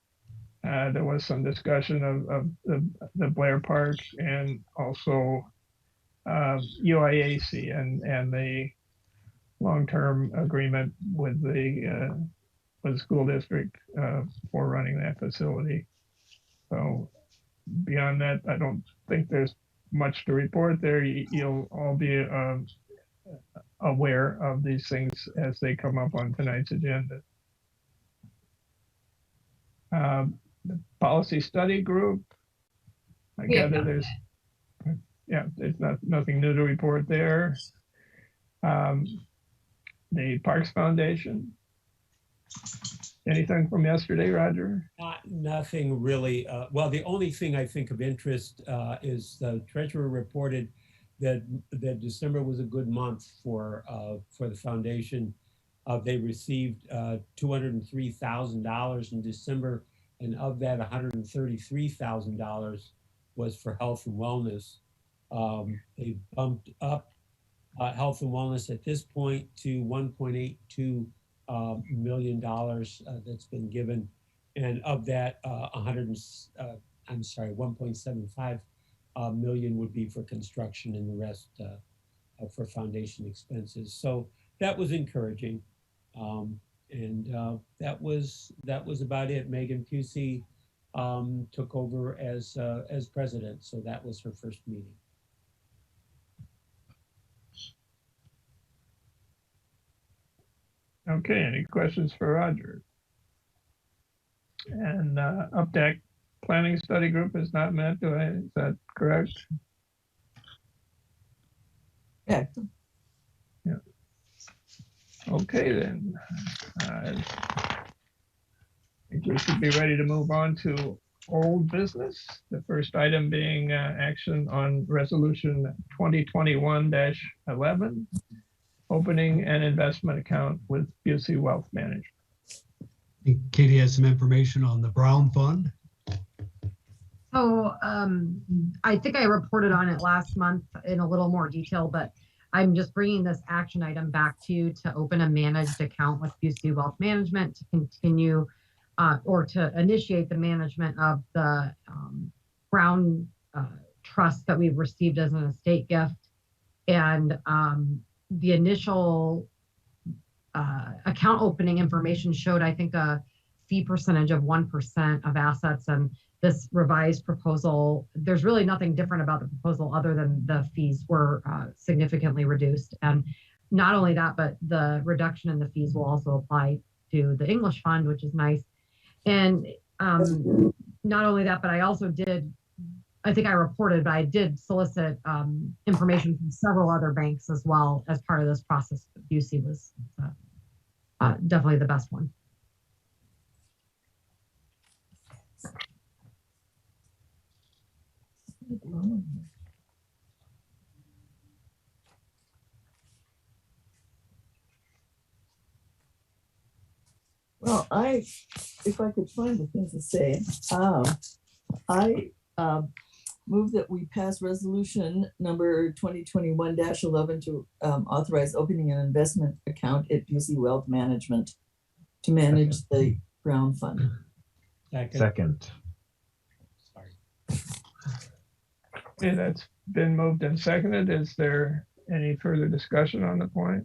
There was some discussion of the Blair Park, and also UIAC and the long-term agreement with the school district for running that facility. So beyond that, I don't think there's much to report there. You'll all be aware of these things as they come up on tonight's agenda. The policy study group, I gather there's nothing new to report there. The Parks Foundation, anything from yesterday, Roger? Nothing really. Well, the only thing I think of interest is the treasurer reported that December was a good month for the foundation. They received $203,000 in December, and of that, $133,000 was for health and wellness. They bumped up health and wellness at this point to $1.82 million that's been given, and of that, 1.75 million would be for construction, and the rest for foundation expenses. So that was encouraging, and that was about it. Megan Pusey took over as president, so that was her first meeting. Okay, any questions for Roger? And UPDAC Planning Study Group is not met, is that correct? Yeah. Yeah. Okay, then. I think we should be ready to move on to old business. The first item being action on resolution 2021-11, opening an investment account with Busey Wealth Management. I think Katie has some information on the Brown Fund. So I think I reported on it last month in a little more detail, but I'm just bringing this action item back to you to open a managed account with Busey Wealth Management to continue or to initiate the management of the Brown trust that we've received as an estate gift. And the initial account opening information showed, I think, a fee percentage of 1% of assets. And this revised proposal, there's really nothing different about the proposal other than the fees were significantly reduced. And not only that, but the reduction in the fees will also apply to the English fund, which is nice. And not only that, but I also did, I think I reported, but I did solicit information from several other banks as well as part of this process. Busey was definitely the best one. Well, if I could find the things to say, I move that we pass resolution number 2021-11 to authorize opening an investment account at Busey Wealth Management to manage the Brown Fund. Second. Sorry. Okay, that's been moved and seconded. Is there any further discussion on the point?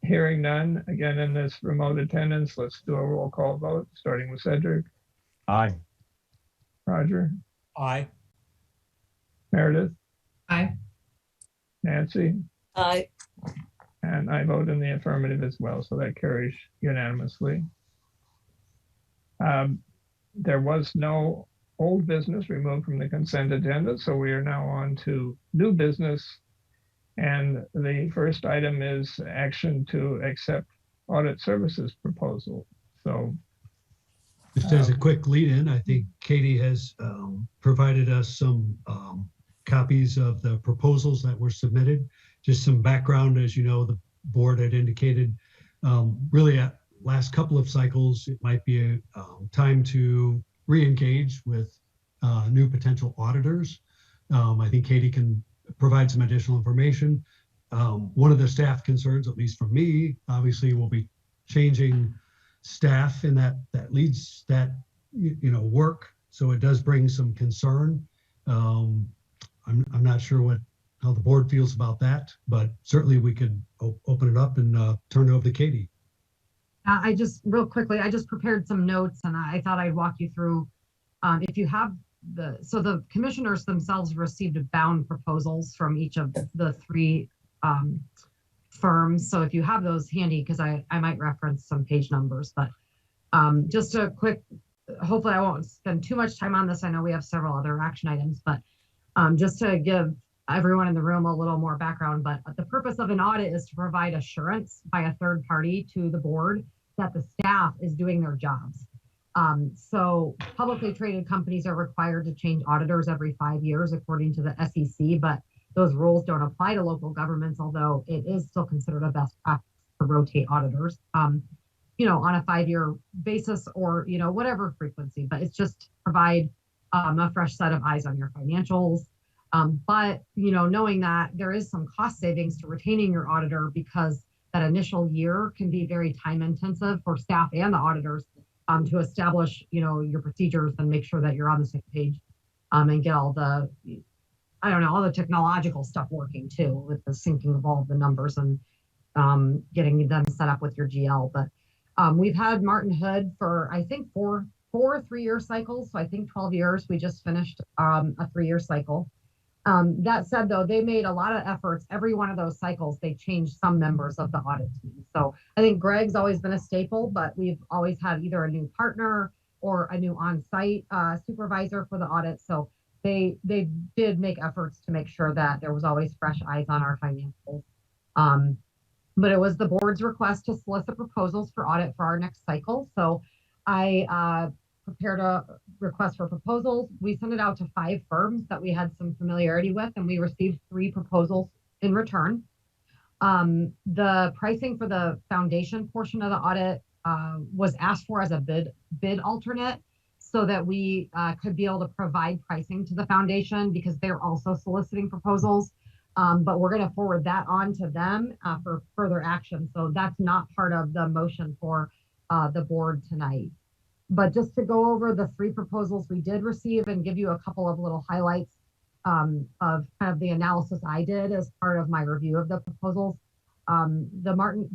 Hearing none, again, in this remote attendance, let's do a roll call vote, starting with Cedric. Aye. Roger. Aye. Meredith. Aye. Nancy. Aye. And I vote in the affirmative as well, so that carries unanimously. There was no old business removed from the consent agenda, so we are now on to new business. And the first item is action to accept audit services proposal. So Just as a quick lead in, I think Katie has provided us some copies of the proposals that were submitted. Just some background, as you know, the board had indicated really at last couple of cycles, it might be a time to re-engage with new potential auditors. I think Katie can provide some additional information. One of the staff concerns, at least for me, obviously will be changing staff in that leads that work. So it does bring some concern. I'm not sure how the board feels about that, but certainly we could open it up and turn it over to Katie. I just real quickly, I just prepared some notes and I thought I'd walk you through. If you have the commissioners themselves received bound proposals from each of the three firms. So if you have those handy, because I might reference some page numbers, but just a quick, hopefully I won't spend too much time on this. I know we have several other action items, but just to give everyone in the room a little more background, but the purpose of an audit is to provide assurance by a third party to the board that the staff is doing their jobs. So publicly traded companies are required to change auditors every 5 years, according to the SEC, but those rules don't apply to local governments, although it is still considered a best practice to rotate auditors, on a 5-year basis or, whatever frequency, but it's just to provide a fresh set of eyes on your financials. But knowing that there is some cost savings to retaining your auditor, because that initial year can be very time intensive for staff and the auditors, to establish your procedures and make sure that you're on the same page, and get all the all the technological stuff working too, with the syncing of all of the numbers and getting them set up with your GL. But we've had Martin Hood for, I think, four 3-year cycles. So I think 12 years. We just finished a 3-year cycle. That said, though, they made a lot of efforts. Every one of those cycles, they changed some members of the audit team. So I think Greg's always been a staple, but we've always had either a new partner or a new on-site supervisor for the audit. So they did make efforts to make sure that there was always fresh eyes on our financials. But it was the board's request to solicit proposals for audit for our next cycle. So I prepared a request for proposals. We sent it out to 5 firms that we had some familiarity with, and we received 3 proposals in return. The pricing for the foundation portion of the audit was asked for as a bid alternate, so that we could be able to provide pricing to the foundation, because they're also soliciting proposals. But we're going to forward that on to them for further action. So that's not part of the motion for the board tonight. But just to go over the 3 proposals we did receive and give you a couple of little highlights of kind of the analysis I did as part of my review of the proposals.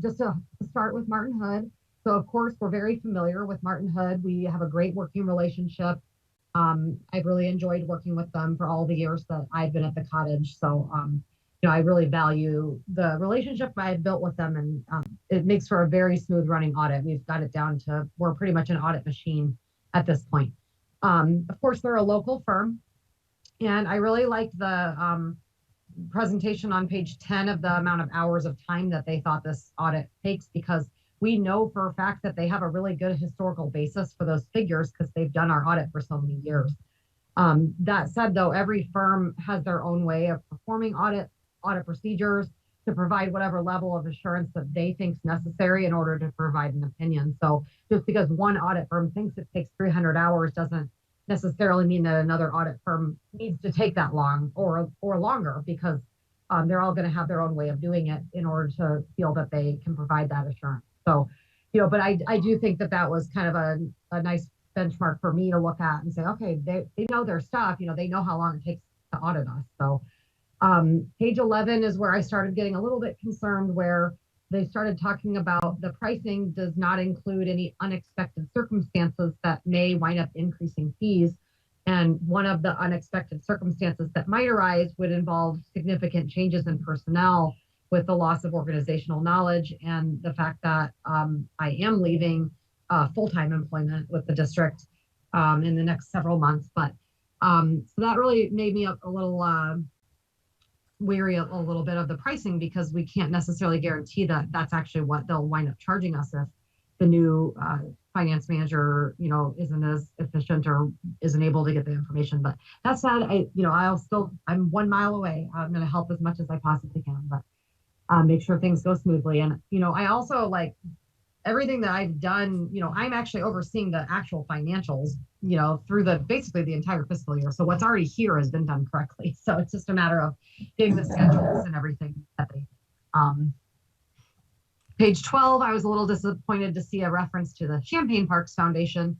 Just to start with Martin Hood. So of course, we're very familiar with Martin Hood. We have a great working relationship. I've really enjoyed working with them for all the years that I've been at the cottage. So, I really value the relationship I've built with them, and it makes for a very smooth running audit. We've got it down to, we're pretty much an audit machine at this point. Of course, they're a local firm, and I really liked the presentation on page 10 of the amount of hours of time that they thought this audit takes, because we know for a fact that they have a really good historical basis for those figures, because they've done our audit for so many years. That said, though, every firm has their own way of performing audit procedures to provide whatever level of assurance that they think is necessary in order to provide an opinion. So just because one audit firm thinks it takes 300 hours doesn't necessarily mean that another audit firm needs to take that long or longer, because they're all going to have their own way of doing it in order to feel that they can provide that assurance. So, but I do think that was kind of a nice benchmark for me to look at and say, okay, they know their stuff, they know how long it takes to audit us. So page 11 is where I started getting a little bit concerned, where they started talking about the pricing does not include any unexpected circumstances that may wind up increasing fees. And one of the unexpected circumstances that might arise would involve significant changes in personnel, with the loss of organizational knowledge and the fact that I am leaving full-time employment with the district in the next several months. But so that really made me a little weary a little bit of the pricing, because we can't necessarily guarantee that that's actually what they'll wind up charging us if the new finance manager, isn't as efficient or isn't able to get the information. But that said, I'm 1 mile away. I'm going to help as much as I possibly can, but make sure things go smoothly. And, I also like everything that I've done, I'm actually overseeing the actual financials, through basically the entire fiscal year. So what's already here has been done correctly. So it's just a matter of getting the schedules and everything. Page 12, I was a little disappointed to see a reference to the Champaign Parks Foundation.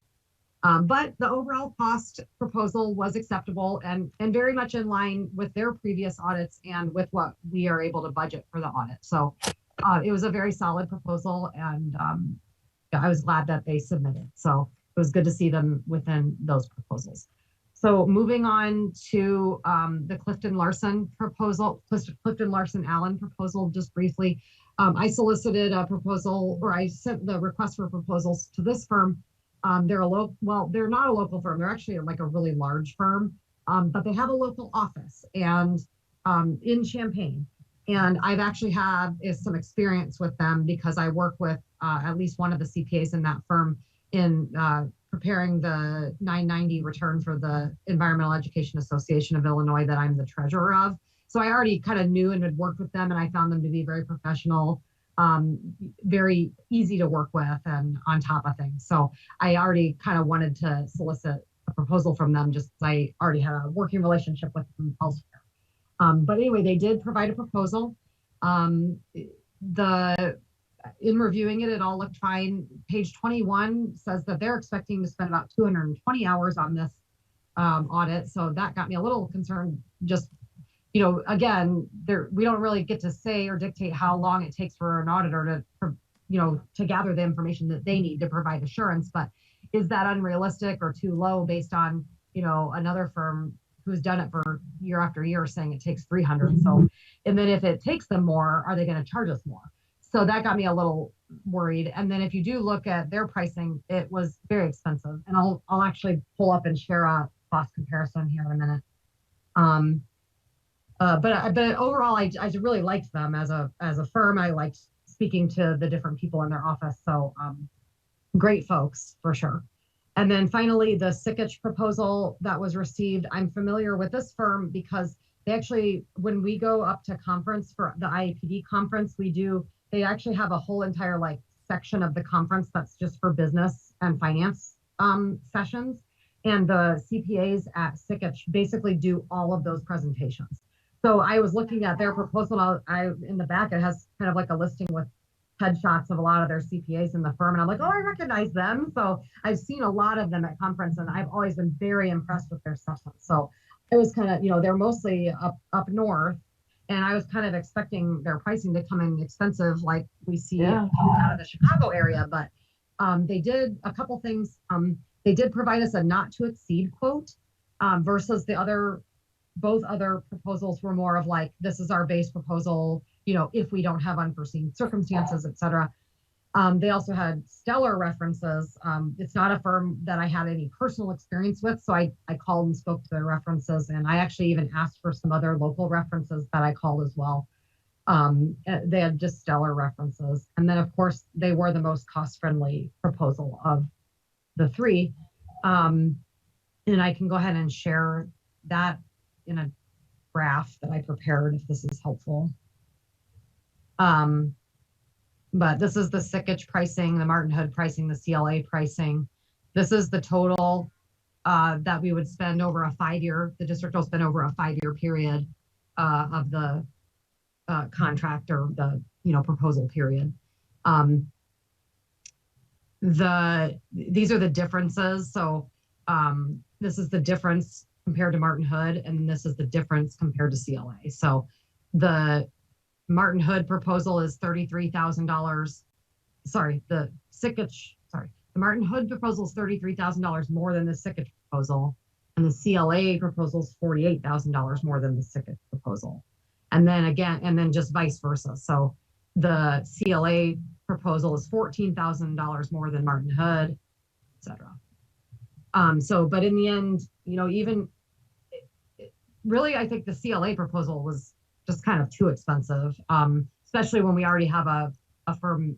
But the overall cost proposal was acceptable and very much in line with their previous audits and with what we are able to budget for the audit. So it was a very solid proposal, and I was glad that they submitted. So it was good to see them within those proposals. So moving on to the Clifton Larson proposal, Clifton Larson Allen proposal, just briefly. I solicited a proposal, or I sent the request for proposals to this firm. They're they're not a local firm. They're actually like a really large firm, but they have a local office and in Champaign. And I've actually had some experience with them, because I work with at least one of the CPAs in that firm in preparing the 990 return for the Environmental Education Association of Illinois that I'm the treasurer of. So I already kind of knew and had worked with them, and I found them to be very professional, very easy to work with, and on top of things. So I already kind of wanted to solicit a proposal from them, just because I already had a working relationship with them elsewhere. But anyway, they did provide a proposal. In reviewing it, it all looked fine. Page 21 says that they're expecting to spend about 220 hours on this audit. So that got me a little concerned. Just, again, we don't really get to say or dictate how long it takes for an auditor to gather the information that they need to provide assurance. But is that unrealistic or too low based on, another firm who's done it for year after year saying it takes 300? So, and then if it takes them more, are they going to charge us more? So that got me a little worried. And then if you do look at their pricing, it was very expensive. And I'll actually pull up and share a cost comparison here in a minute. But overall, I really liked them as a firm. I liked speaking to the different people in their office. So great folks for sure. And then finally, the Sikich proposal that was received. I'm familiar with this firm because they actually, when we go up to conference for the IAPD conference, they actually have a whole entire section of the conference that's just for business and finance sessions. And the CPAs at Sikich basically do all of those presentations. So I was looking at their proposal. In the back, it has kind of like a listing with headshots of a lot of their CPAs in the firm. And I'm like, oh, I recognize them. So I've seen a lot of them at conference, and I've always been very impressed with their sessions. So it was kind of, they're mostly up north. And I was kind of expecting their pricing to come in expensive like we see out of the Chicago area. But they did a couple things. They did provide us a not to exceed quote versus both other proposals were more of this is our base proposal, if we don't have unforeseen circumstances, et cetera. They also had stellar references. It's not a firm that I had any personal experience with, so I called and spoke to their references, and I actually even asked for some other local references that I called as well. They had just stellar references. And then, of course, they were the most cost-friendly proposal of the three. And I can go ahead and share that in a graph that I prepared if this is helpful. But this is the Sikich pricing, the Martin Hood pricing, the CLA pricing. This is the total that we would spend over a 5-year, the district will spend over a 5-year period of the contract or the proposal period. These are the differences. So this is the difference compared to Martin Hood, and this is the difference compared to CLA. So the Martin Hood proposal is $33,000. The Martin Hood proposal is $33,000 more than the Sikich proposal, and the CLA proposal is $48,000 more than the Sikich proposal. And then just vice versa. So the CLA proposal is $14,000 more than Martin Hood, et cetera. But in the end, really, I think the CLA proposal was just kind of too expensive, especially when we already have a firm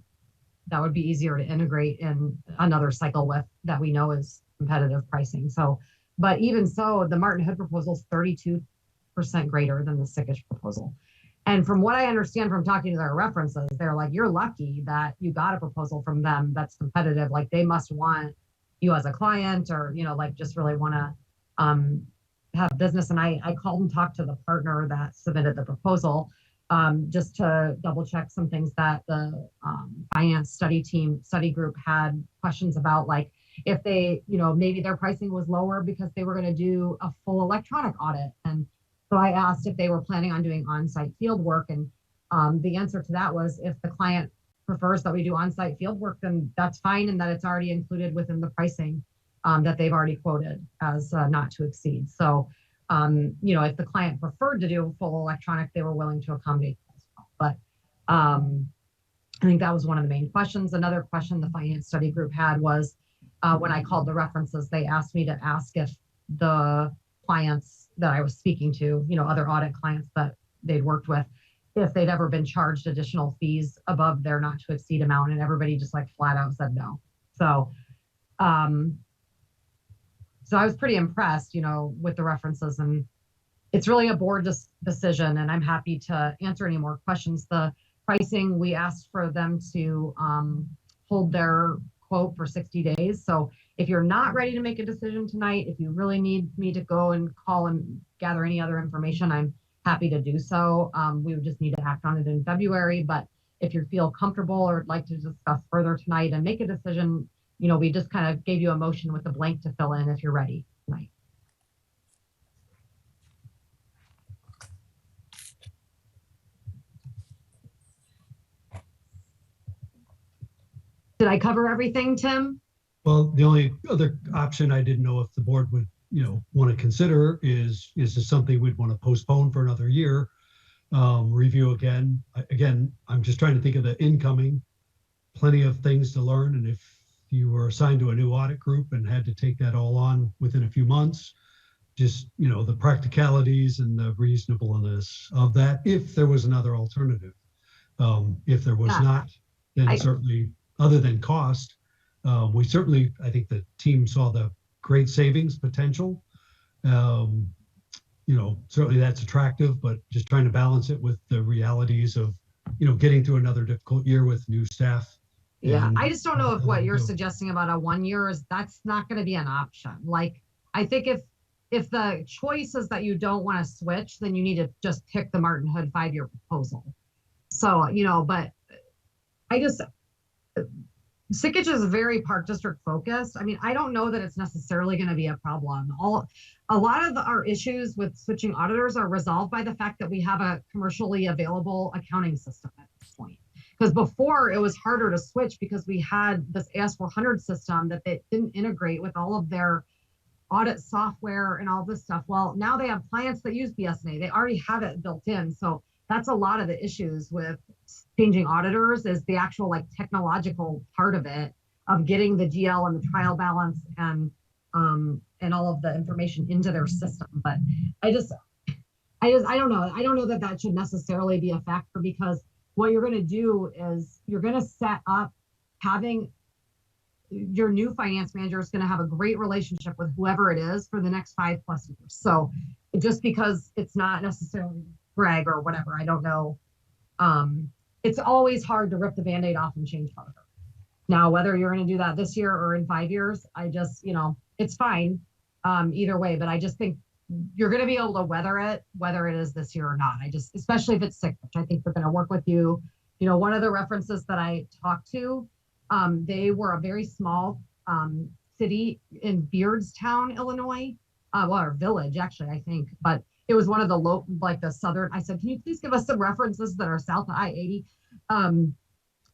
that would be easier to integrate in another cycle with that we know is competitive pricing. So, but even so, the Martin Hood proposal is 32% greater than the Sikich proposal. And from what I understand from talking to their references, they're like, you're lucky that you got a proposal from them that's competitive. Like they must want you as a client or, just really want to have business. And I called and talked to the partner that submitted the proposal just to double check some things that the finance study group had questions about, like if they, maybe their pricing was lower because they were going to do a full electronic audit. And so I asked if they were planning on doing on-site field work. And the answer to that was if the client prefers that we do on-site field work, then that's fine. And that it's already included within the pricing that they've already quoted as not to exceed. So, if the client preferred to do full electronic, they were willing to accommodate that as well. But I think that was one of the main questions. Another question the finance study group had was when I called the references, they asked me to ask if the clients that I was speaking to, other audit clients that they'd worked with, if they'd ever been charged additional fees above their not to exceed amount. And everybody just flat out said no. So, so I was pretty impressed, with the references, and it's really a board decision, and I'm happy to answer any more questions. The pricing, we asked for them to hold their quote for 60 days. So if you're not ready to make a decision tonight, if you really need me to go and call and gather any other information, I'm happy to do so. We would just need to act on it in February, but if you feel comfortable or would like to discuss further tonight and make a decision, we just kind of gave you a motion with a blank to fill in if you're ready tonight. Did I cover everything, Tim? Well, the only other option I didn't know if the board would, want to consider is this something we'd want to postpone for another year, review again. Again, I'm just trying to think of the incoming, plenty of things to learn. And if you were assigned to a new audit group and had to take that all on within a few months, just, the practicalities and the reasonableness of that, if there was another alternative. If there was not, then certainly, other than cost, we certainly, I think the team saw the great savings potential. Certainly that's attractive, but just trying to balance it with the realities of, getting through another difficult year with new staff. Yeah, I just don't know if what you're suggesting about a 1 year that's not going to be an option. Like, I think if the choice is that you don't want to switch, then you need to just pick the Martin Hood 5-year proposal. So, but Sickage is very Park District focused. I mean, I don't know that it's necessarily going to be a problem. A lot of our issues with switching auditors are resolved by the fact that we have a commercially available accounting system at this point. Because before it was harder to switch because we had this AS400 system that they didn't integrate with all of their audit software and all this stuff. Well, now they have clients that use BSNA. They already have it built in. So that's a lot of the issues with changing auditors is the actual technological part of it, of getting the GL and the trial balance and all of the information into their system. But I don't know. I don't know that should necessarily be a factor, because what you're going to do is you're going to set up having your new finance manager is going to have a great relationship with whoever it is for the next 5+ years. So just because it's not necessarily Greg or whatever, I don't know. It's always hard to rip the Band-Aid off and change auditor. Now, whether you're going to do that this year or in 5 years, I just, it's fine either way, but I just think you're going to be able to weather it, whether it is this year or not. Especially if it's sick, which I think they're going to work with you. One of the references that I talked to, they were a very small city in Beardstown, Illinois, or village, actually, I think, but it was one of the the southern. I said, can you please give us some references that are south of I-80?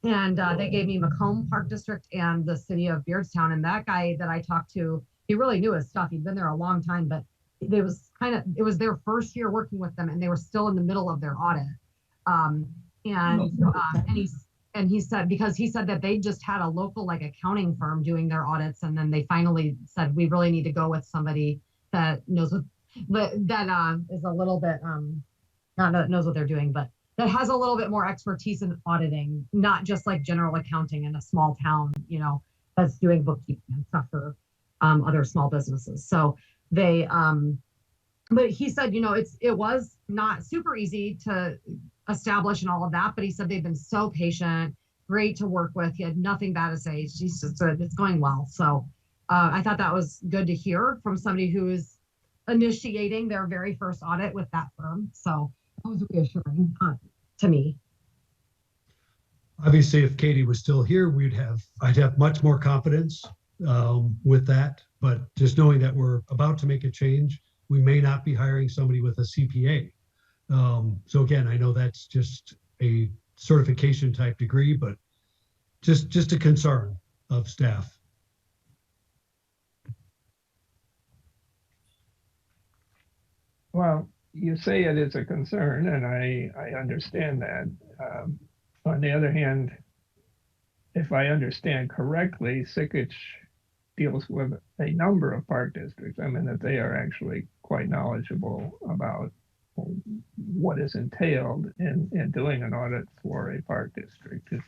They gave me Macomb Park District and the city of Beardstown. And that guy that I talked to, he really knew his stuff. He'd been there a long time, but it was their first year working with them, and they were still in the middle of their audit. He said, because he said that they just had a local accounting firm doing their audits, and then they finally said, we really need to go with somebody that knows what. But that is a little bit not knows what they're doing, but that has a little bit more expertise in auditing, not just general accounting in a small town, that's doing bookkeeping and stuff for other small businesses. So they, but he said, it was not super easy to establish and all of that, but he said they've been so patient, great to work with. He had nothing bad to say. He said it's going well. So I thought that was good to hear from somebody who is initiating their very first audit with that firm. So that was reassuring to me. Obviously, if Katie was still here, I'd have much more confidence with that. But just knowing that we're about to make a change, we may not be hiring somebody with a CPA. So again, I know that's just a certification type degree, but just a concern of staff. Well, you say it is a concern, and I understand that. On the other hand, if I understand correctly, Sickage deals with a number of park districts. I mean, that they are actually quite knowledgeable about what is entailed in doing an audit for a park district. Is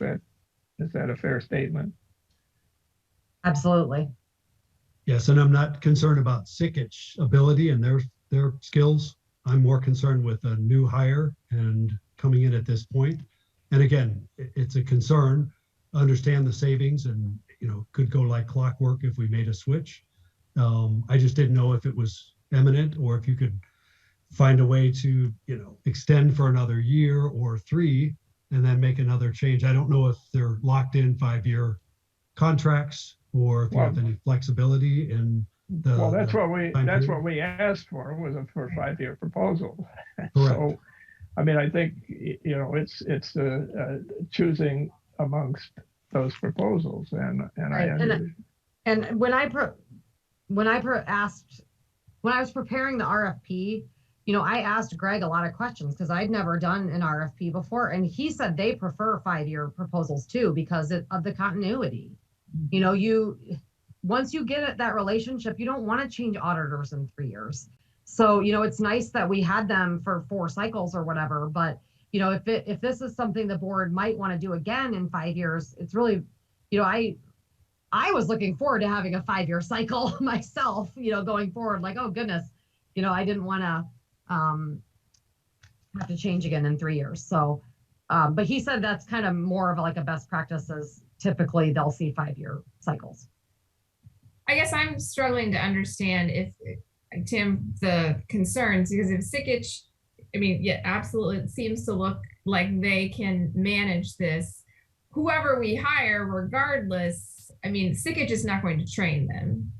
that a fair statement? Absolutely. Yes, and I'm not concerned about Sickage ability and their skills. I'm more concerned with a new hire and coming in at this point. And again, it's a concern. Understand the savings, and could go like clockwork if we made a switch. I just didn't know if it was imminent or if you could find a way to, extend for another year or 3 and then make another change. I don't know if they're locked in 5-year contracts or if you have any flexibility in the. Well, that's period. what we asked for, was for 5-year proposal. Correct. So, I mean, I think, it's choosing amongst those proposals, and Right. And when I was preparing the RFP, I asked Greg a lot of questions because I'd never done an RFP before, and he said they prefer 5-year proposals too because of the continuity. Once you get that relationship, you don't want to change auditors in 3 years. So it's nice that we had them for 4 cycles or whatever, but if this is something the board might want to do again in 5 years, it's really, I was looking forward to having a 5-year cycle myself, going forward, like, oh goodness, I didn't want to have to change again in 3 years. So, but he said that's kind of more of like a best practices. Typically they'll see 5-year cycles. I guess I'm struggling to understand if Tim, the concerns, because if Sikich, yeah, absolutely, it seems to look like they can manage this. Whoever we hire, regardless, Sikich is not going to train them.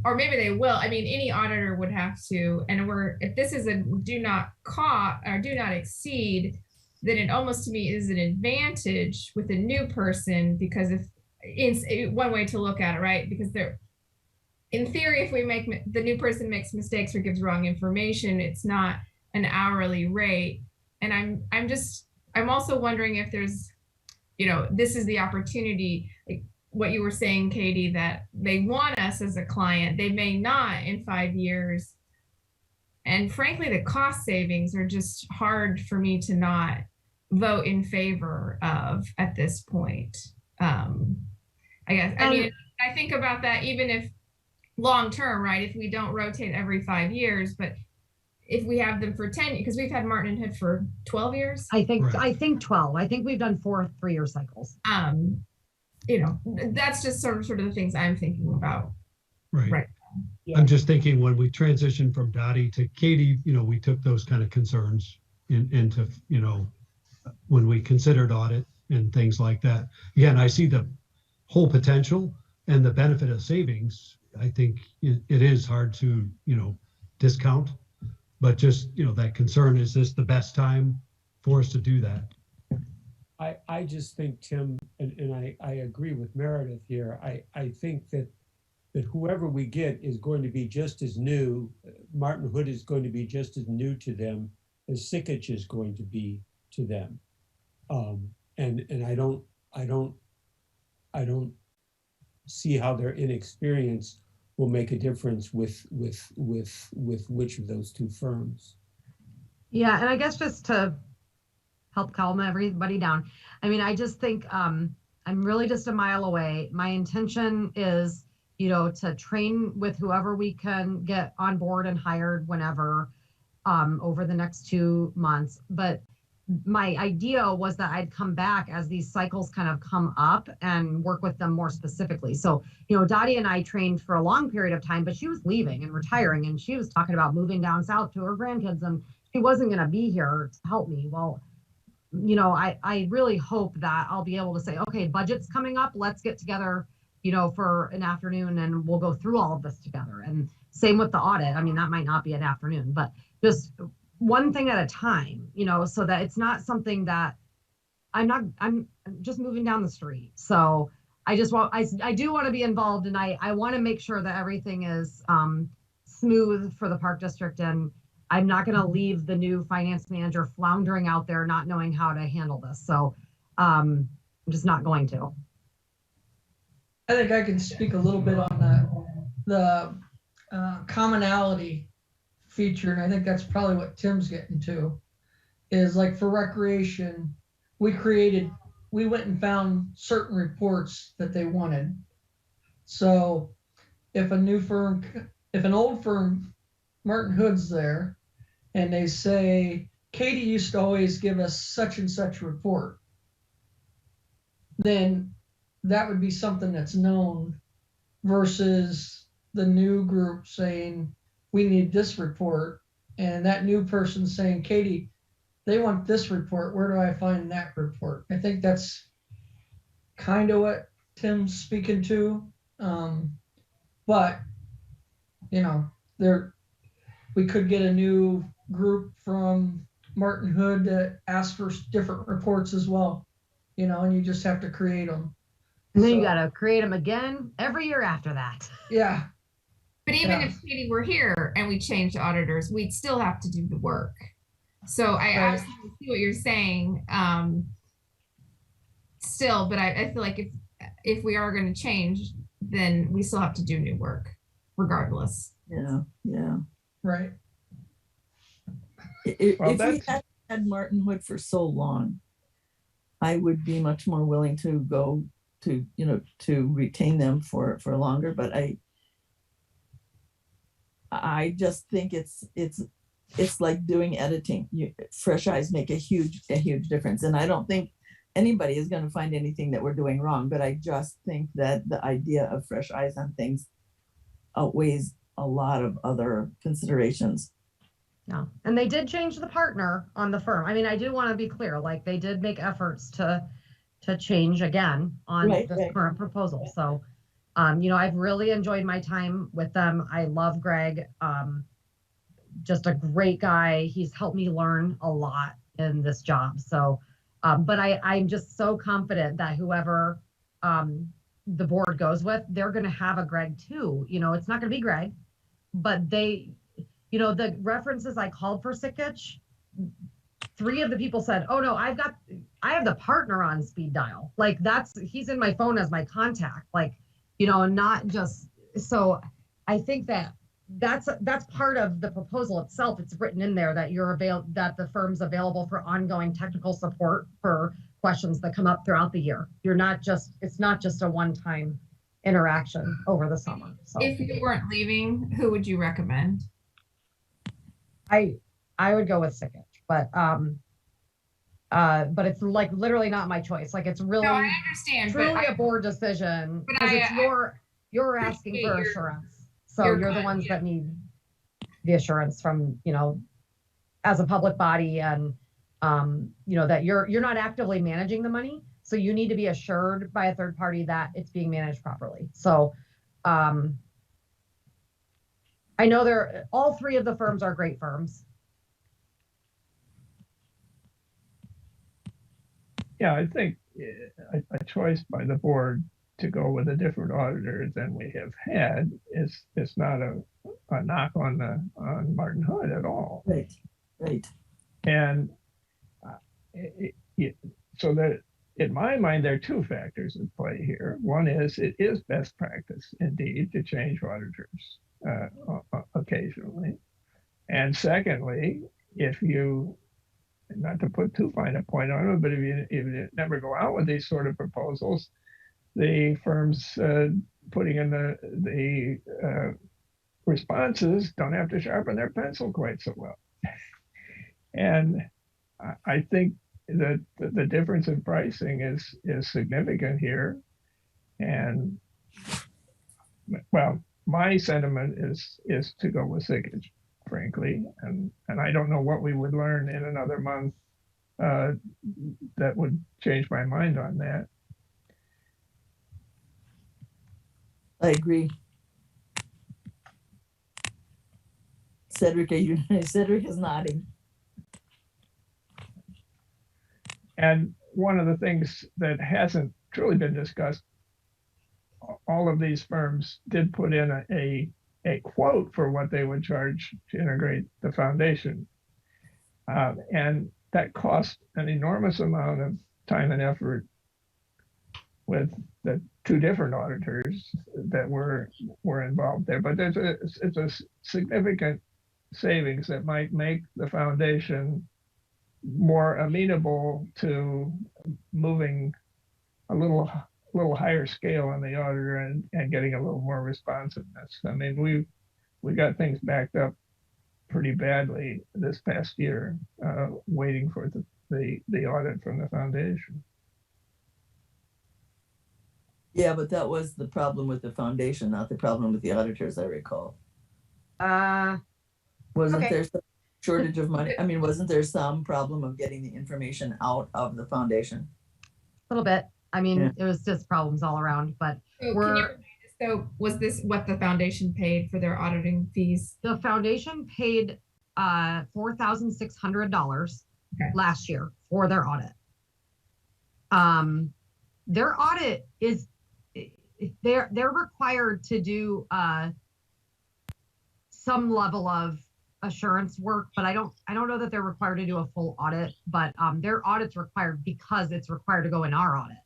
Or maybe they will. Any auditor would have to, and if this is a do not exceed, then it almost to me is an advantage with a new person, because if it's one way to look at it, right? Because in theory, if the new person makes mistakes or gives wrong information, it's not an hourly rate. And I'm also wondering if there's, this is the opportunity, like what you were saying, Katie, that they want us as a client, they may not in 5 years. And frankly, the cost savings are just hard for me to not vote in favor of at this point. I guess, I think about that, even if long term, right? If we don't rotate every 5 years, but if we have them for 10, because we've had Martin and Hood for 12 years. I think 12. I think we've done 4 3-year cycles. That's just sort of the things I'm thinking about. Right. Yeah. I'm just thinking when we transitioned from Dottie to Katie, we took those kind of concerns into, when we considered audit and things like that. Again, I see the whole potential and the benefit of savings. I think it is hard to, discount, but just, that concern, is this the best time for us to do that? I just think, Tim, and I agree with Meredith here. I think that whoever we get is going to be just as new. Martin Hood is going to be just as new to them as Sikich is going to be to them. And I don't see how their inexperience will make a difference with which of those 2 firms. Yeah, and I guess just to help calm everybody down, I just think I'm really just a mile away. My intention is, to train with whoever we can get on board and hired whenever over the next 2 months. But my idea was that I'd come back as these cycles kind of come up and work with them more specifically. So, Dottie and I trained for a long period of time, but she was leaving and retiring, and she was talking about moving down south to her grandkids, and she wasn't going to be here to help me. Well, I really hope that I'll be able to say, okay, budget's coming up, let's get together, for an afternoon and we'll go through all of this together. And same with the audit. That might not be an afternoon, but just one thing at a time, so that it's not something that I'm just moving down the street. So I do want to be involved, and I want to make sure that everything is smooth for the park district, and I'm not going to leave the new finance manager floundering out there, not knowing how to handle this. So I'm just not going to. I think I can speak a little bit on the commonality feature, and I think that's probably what Tim's getting to, is like for recreation, we went and found certain reports that they wanted. So if an old firm, Martin Hood's there, and they say, Katie used to always give us such and such report, then that would be something that's known, versus the new group saying, we need this report, and that new person saying, Katie, they want this report. Where do I find that report? I think that's kind of what Tim's speaking to. But you know, we could get a new group from Martin Hood that asks for different reports as well, and you just have to create them. And then you got to create them again every year after that. Yeah. But even if Katie were here and we changed auditors, we'd still have to do the work. So I absolutely see what you're saying. Still, but I feel like if we are going to change, then we still have to do new work, regardless. Yeah. Right. If we had Martin Hood for so long, I would be much more willing to go to retain them for longer. But I just think it's like doing editing. Fresh eyes make a huge difference, and I don't think anybody is going to find anything that we're doing wrong. But I just think that the idea of fresh eyes on things outweighs a lot of other considerations. No, and they did change the partner on the firm. I mean, I do want to be clear, like they did make efforts to change again on this current proposal. So, I've really enjoyed my time with them. I love Greg, just a great guy. He's helped me learn a lot in this job. So, but I'm just so confident that whoever the board goes with, they're going to have a Greg too. It's not going to be Greg, but they, the references I called for Sikich, 3 of the people said, oh no, I have the partner on speed dial. Like he's in my phone as my contact, not just, so I think that's part of the proposal itself. It's written in there that that the firm's available for ongoing technical support for questions that come up throughout the year. It's not just a one-time interaction over the summer. So if you weren't leaving, who would you recommend? I would go with Sikich, but it's like literally not my choice. Like it's really, no, I understand, truly a board decision because you're asking for assurance. So you're the ones that need the assurance from, as a public body and, that you're not actively managing the money. So you need to be assured by a third party that it's being managed properly. So, I know all 3 of the firms are great firms. Yeah, I think a choice by the board to go with a different auditor than we have had is not a knock on Martin Hood at all. Right. And so that in my mind, there are 2 factors at play here. One is it is best practice indeed to change auditors occasionally. And secondly, if you, not to put too fine a point on it, but if you never go out with these sort of proposals, the firms putting in the responses don't have to sharpen their pencil quite so well. And I think that the difference in pricing is significant here. And well, my sentiment is to go with Sikich, frankly. And I don't know what we would learn in another month that would change my mind on that. I agree. Cedric is nodding. And one of the things that hasn't truly been discussed, all of these firms did put in a quote for what they would charge to integrate the foundation. And that cost an enormous amount of time and effort with the 2 different auditors that were involved there. But it's a significant savings that might make the foundation more amenable to moving a little higher scale on the auditor and getting a little more responsiveness. I mean, we got things backed up pretty badly this past year, waiting for the audit from the foundation. Yeah, but that was the problem with the foundation, not the problem with the auditors, I recall. Okay. Wasn't there shortage of money? I mean, wasn't there some problem of getting the information out of the foundation? A little bit. I mean, Yeah. it was just problems all around, but So can you we're, remind us though, was this what the foundation paid for their auditing fees? the foundation paid $4,600 Okay. last year for their audit. Their audit is, they're required to do some level of assurance work, but I don't know that they're required to do a full audit, but their audit's required because it's required to go in our audit.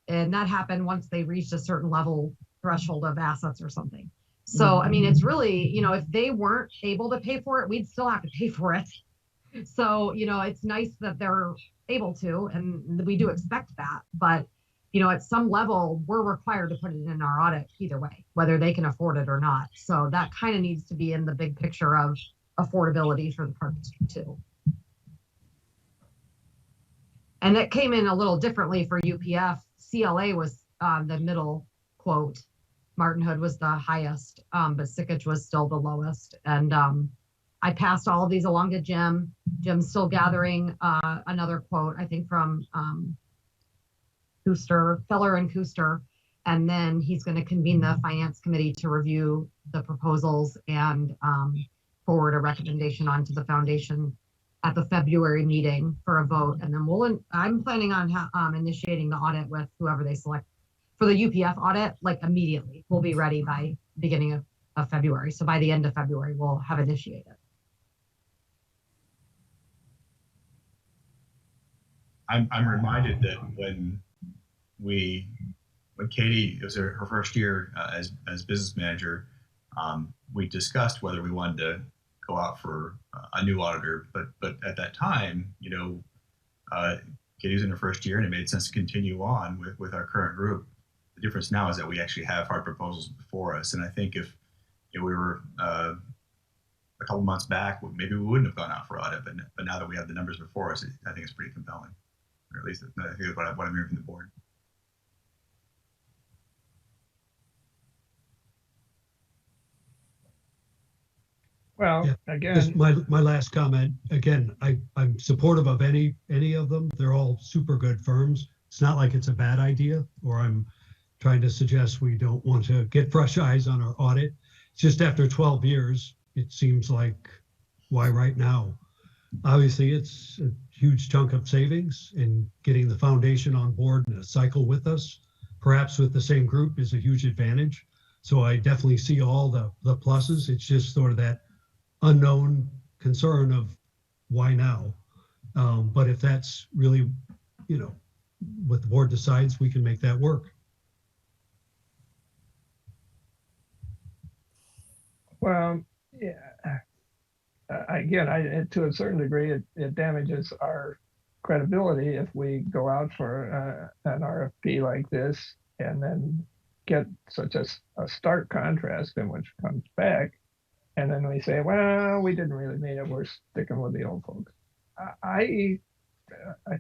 And that happened once they reached a certain level threshold of assets or something. So, I mean, it's really, you know, if they weren't able to pay for it, we'd still have to pay for it. So, you know, it's nice that they're able to, and we do expect that, but, you know, at some level, we're required to put it in our audit either way, whether they can afford it or not. So that kind of needs to be in the big picture of affordability for the park district too. And it came in a little differently for UPF. CLA was the middle quote. Martin Hood was the highest, but Sickich was still the lowest. And I passed all of these along to Jim. Jim's still gathering another quote, I think from Feller and Kuster. And then he's going to convene the finance committee to review the proposals and forward a recommendation onto the foundation at the February meeting for a vote. And then I'm planning on initiating the audit with whoever they select for the UPF audit, like immediately. We'll be ready by beginning of February. So by the end of February, we'll have initiated. I'm reminded that when Katie, it was her first year as business manager, we discussed whether we wanted to go out for a new auditor, but at that time, you know, Katie was in her first year and it made sense to continue on with our current group. The difference now is that we actually have hard proposals before us, and I think if we were a couple months back, maybe we wouldn't have gone out for audit, but now that we have the numbers before us, I think it's pretty compelling, or at least I think that's what I'm hearing from the board. Well, Yeah. again, Just my last comment, again, I'm supportive of any of them. They're all super good firms. It's not like it's a bad idea, or I'm trying to suggest we don't want to get fresh eyes on our audit. It's just after 12 years, it seems like, why right now? Obviously, it's a huge chunk of savings, and getting the foundation on board in a cycle with us, perhaps with the same group, is a huge advantage. So I definitely see all the pluses. It's just sort of that unknown concern of why now. But if that's really, you know, what the board decides, we can make that work. well, yeah. Again, to a certain degree, it damages our credibility if we go out for an RFP like this and then get such a stark contrast in which comes back. And then we say, well, we didn't really mean it. We're sticking with the old folks. I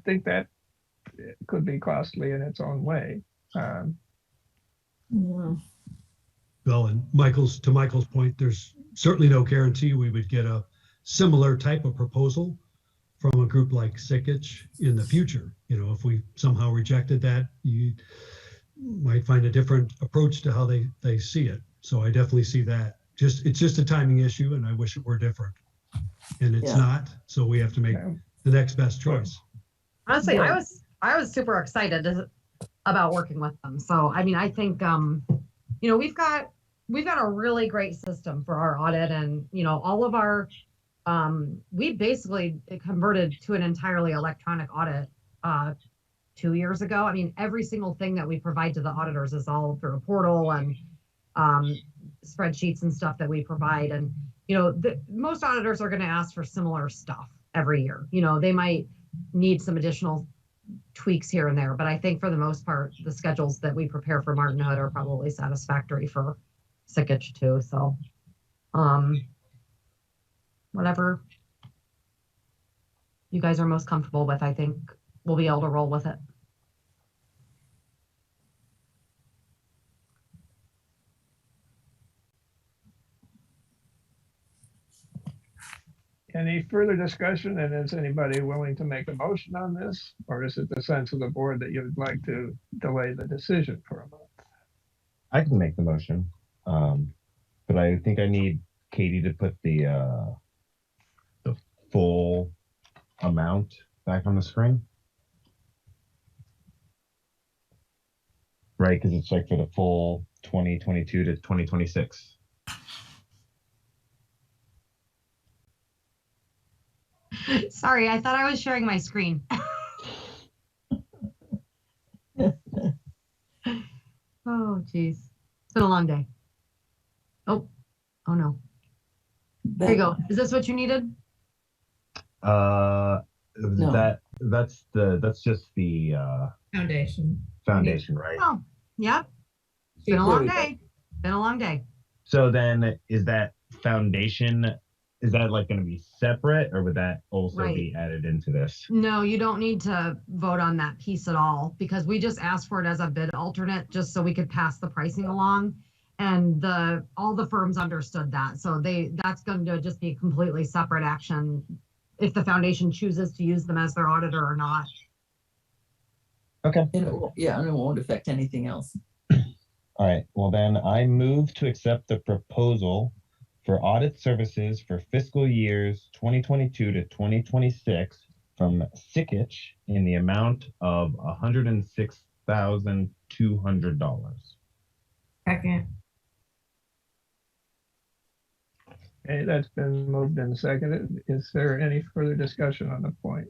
think that could be costly in its own way. Yeah. Well, and to Michael's point, there's certainly no guarantee we would get a similar type of proposal from a group like Sickich in the future. You know, if we somehow rejected that, you might find a different approach to how they see it. So I definitely see that. It's just a timing issue, and I wish it were different. And it's not, so we have to make the next best choice. Honestly, I was super excited about working with them. So I mean, I think you know, we've got a really great system for our audit, and you know, all of our we basically converted to an entirely electronic audit 2 years ago. I mean, every single thing that we provide to the auditors is all through a portal and spreadsheets and stuff that we provide. And you know, most auditors are going to ask for similar stuff every year. You know, they might need some additional tweaks here and there, but I think for the most part, the schedules that we prepare for Martin Hood are probably satisfactory for Sickich too. So whatever you guys are most comfortable with, I think we'll be able to roll with it. Any further discussion, and is anybody willing to make a motion on this? Or is it the sense of the board that you'd like to delay the decision for a month? I can make the motion, but I think I need Katie to put the full amount back on the screen. Right, because it's like for the full 2022 to 2026. Sorry, I thought I was sharing my screen. Oh, geez. It's been a long day. Oh no. There you go. Is this what you needed? No. That's just the Foundation. right? Oh, yep. It's been a long day. Been a long day. So then is that foundation, is that like going to be separate, or would that also be added into this? No, you don't need to vote on that piece at all, because we just asked for it as a bid alternate just so we could pass the pricing along. And all the firms understood that. So that's going to just be a completely separate action if the foundation chooses to use them as their auditor or not. Okay. And it won't affect anything else. All right. Well, then I move to accept the proposal for audit services for fiscal years 2022 to 2026 from Sikich in the amount of $106,200. Second. Okay, that's been moved and seconded. Is there any further discussion on the point?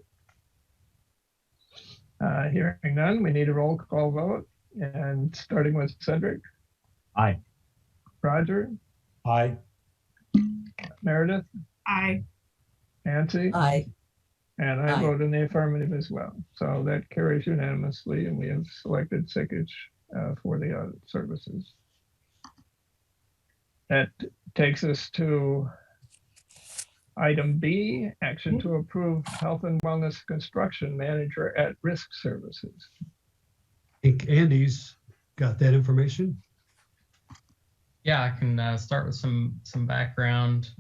Hearing none, we need a roll call vote, and starting with Cedric. Aye. Roger. Aye. Meredith. Aye. Nancy. Aye. And I Aye. vote in the affirmative as well. So that carries unanimously, and we have selected Sikich for the audit services. That takes us to item B, action to approve health and wellness construction manager at risk services. I think Andy's got that information. Yeah, I can start with some background.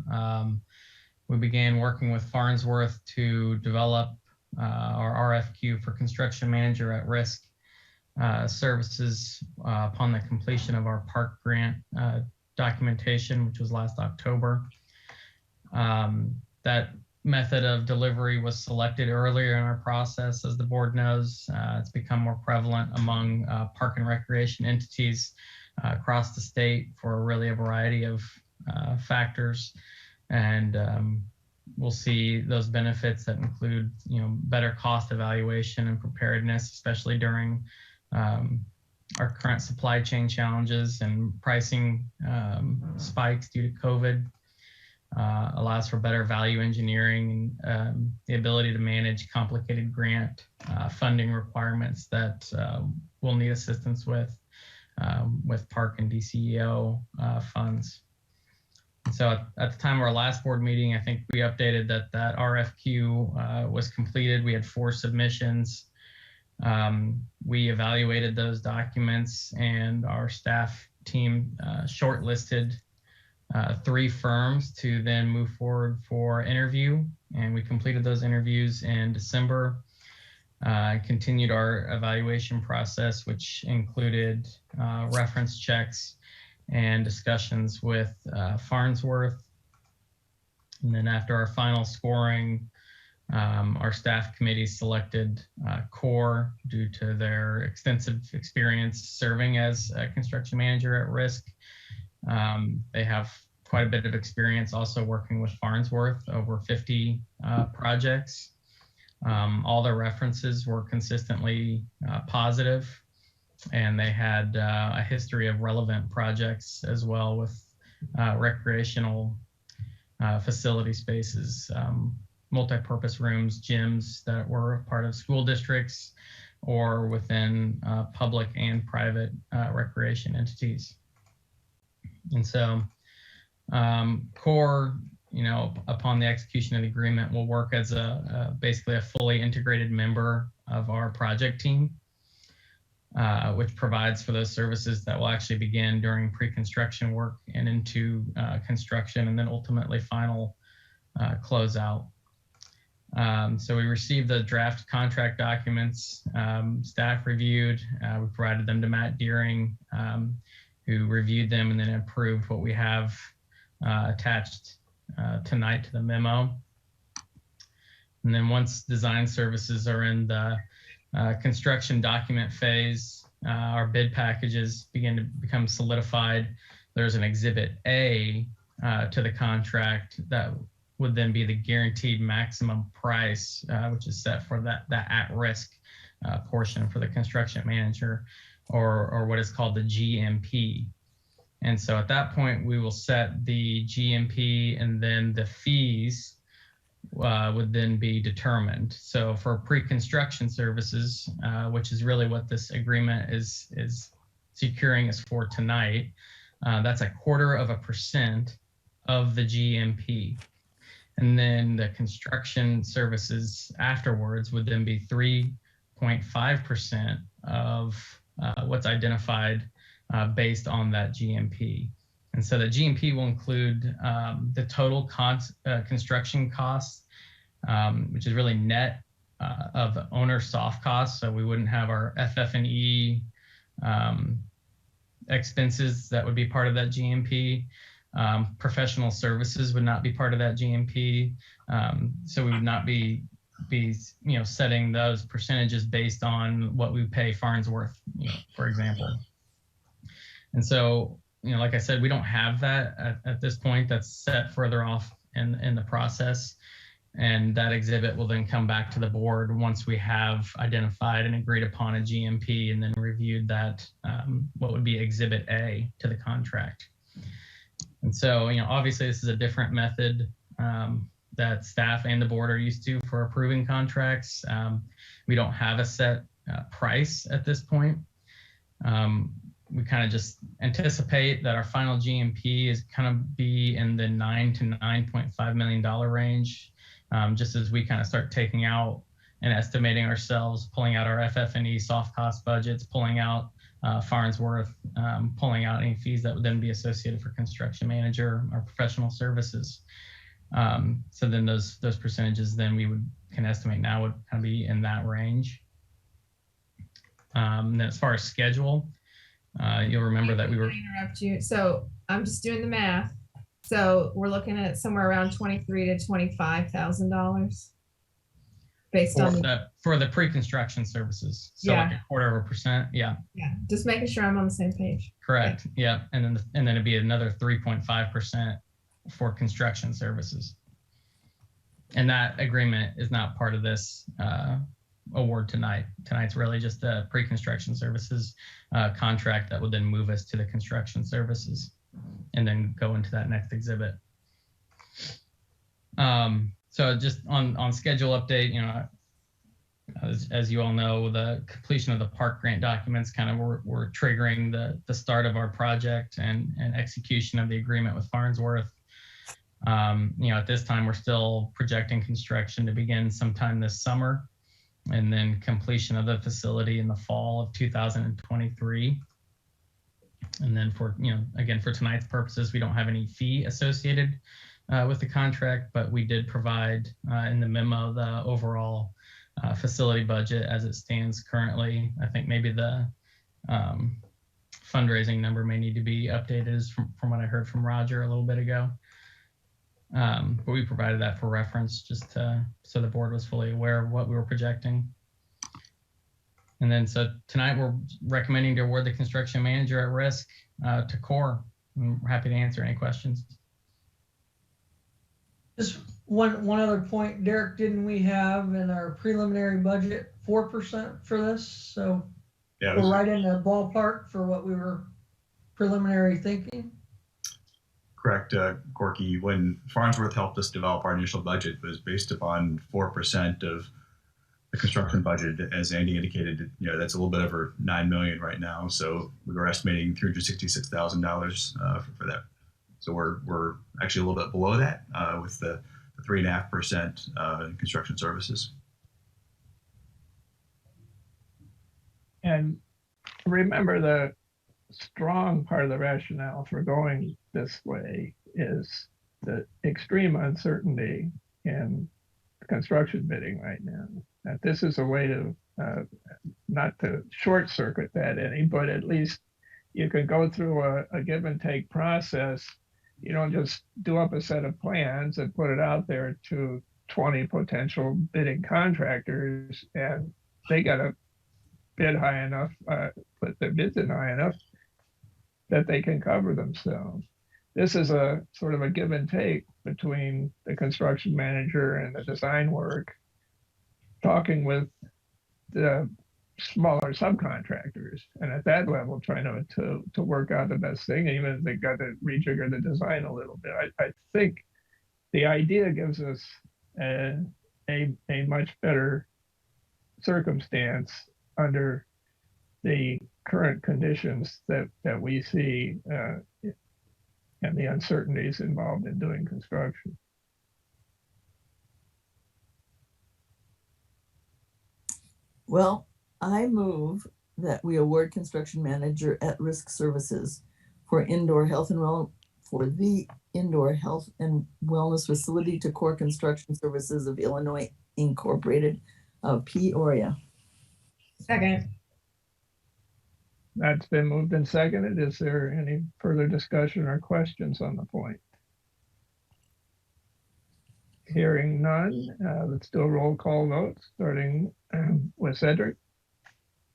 We began working with Farnsworth to develop our RFQ for construction manager at risk services upon the completion of our park grant documentation, which was last October. That method of delivery was selected earlier in our process. As the board knows, it's become more prevalent among park and recreation entities across the state for really a variety of factors. And we'll see those benefits that include, better cost evaluation and preparedness, especially during our current supply chain challenges and pricing spikes due to COVID. Allows for better value engineering and the ability to manage complicated grant funding requirements that we'll need assistance with park and DCEO funds. And so at the time of our last board meeting, I think we updated that RFQ was completed. We had 4 submissions. We evaluated those documents, and our staff team shortlisted 3 firms to then move forward for interview. And we completed those interviews in December. Continued our evaluation process, which included reference checks and discussions with Farnsworth. And then after our final scoring, our staff committee selected CORE due to their extensive experience serving as a construction manager at risk. They have quite a bit of experience also working with Farnsworth, over 50 projects. All their references were consistently positive, and they had a history of relevant projects as well with recreational facility spaces, multi-purpose rooms, gyms that were part of school districts or within public and private recreation entities. And so CORE, upon the execution of the agreement, will work as basically a fully integrated member of our project team, which provides for those services that will actually begin during pre-construction work and into construction, and then ultimately final closeout. So we received the draft contract documents. Staff reviewed. We provided them to Matt Deering, who reviewed them and then approved what we have attached tonight to the memo. And then once design services are in the construction document phase, our bid packages begin to become solidified. There's an Exhibit A to the contract that would then be the guaranteed maximum price, which is set for that at-risk portion for the construction manager, or what is called the GMP. And so at that point, we will set the GMP, and then the fees would then be determined. So for pre-construction services, which is really what this agreement is securing us for tonight, that's 1/4% of the GMP. And then the construction services afterwards would then be 3.5% of what's identified based on that GMP. And so the GMP will include the total construction costs, which is really net of owner soft costs. So we wouldn't have our FF&E expenses that would be part of that GMP. Professional services would not be part of that GMP. So we would not be setting those percentages based on what we pay Farnsworth, for example. And so, like I said, we don't have that at this point. That's set further off in the process. And that exhibit will then come back to the board once we have identified and agreed upon a GMP and then reviewed that, what would be Exhibit A to the contract. And so, obviously this is a different method that staff and the board are used to for approving contracts. We don't have a set price at this point. We kind of just anticipate that our final GMP is kind of be in the $9 to $9.5 million range, just as we kind of start taking out and estimating ourselves, pulling out our FF&E soft cost budgets, pulling out Farnsworth, pulling out any fees that would then be associated for construction manager or professional services. So then those percentages then can estimate now would kind of be in that range. And then as far as schedule, you'll remember that we were. Interrupt you. So I'm just doing the math. So we're looking at somewhere around $23,000 to $25,000 based on for the pre-construction services. So yeah. like 1/4%. Yeah. Yeah. Just making sure I'm on the same page. Correct. Okay. Yeah. And then it'd be another 3.5% for construction services. And that agreement is not part of this award tonight. Tonight's really just a pre-construction services contract that would then move us to the construction services and then go into that next exhibit. So just on schedule update, as you all know, the completion of the park grant documents kind of were triggering the start of our project and execution of the agreement with Farnsworth. At this time, we're still projecting construction to begin sometime this summer, and then completion of the facility in the fall of 2023. And then again, for tonight's purposes, we don't have any fee associated with the contract, but we did provide in the memo the overall facility budget as it stands currently. I think maybe the fundraising number may need to be updated from what I heard from Roger a little bit ago. But we provided that for reference just so the board was fully aware of what we were projecting. And then so tonight we're recommending to award the construction manager at risk to Core. I'm happy to answer any questions. Just one other point, Derek, didn't we have in our preliminary budget 4% for this? So yeah, we're right in the ballpark for what we were preliminary thinking. Correct, Corky. When Farnsworth helped us develop our initial budget, it was based upon 4% of the construction budget. As Andy indicated, that's a little bit over $9 million right now. So we were estimating $366,000 for that. So we're actually a little bit below that with the 3.5% in construction services. And remember, the strong part of the rationale for going this way is the extreme uncertainty in construction bidding right now. That this is a way to not to short circuit that any, but at least you can go through a give and take process. You don't just do up a set of plans and put it out there to 20 potential bidding contractors, and they got to bid high enough, put their bids in high enough that they can cover themselves. This is a sort of a give and take between the construction manager and the design work, talking with the smaller subcontractors, and at that level trying to work out the best thing, even if they got to rejigger the design a little bit. I think the idea gives us a much better circumstance under the current conditions that we see and the uncertainties involved in doing construction. Well, I move that we award construction manager at-risk services for indoor health and for the indoor health and wellness facility to Core Construction Services of Illinois Incorporated of Peoria. Second. That's been moved and seconded. Is there any further discussion or questions on the point? Hearing none, let's do a roll call vote, starting with Cedric.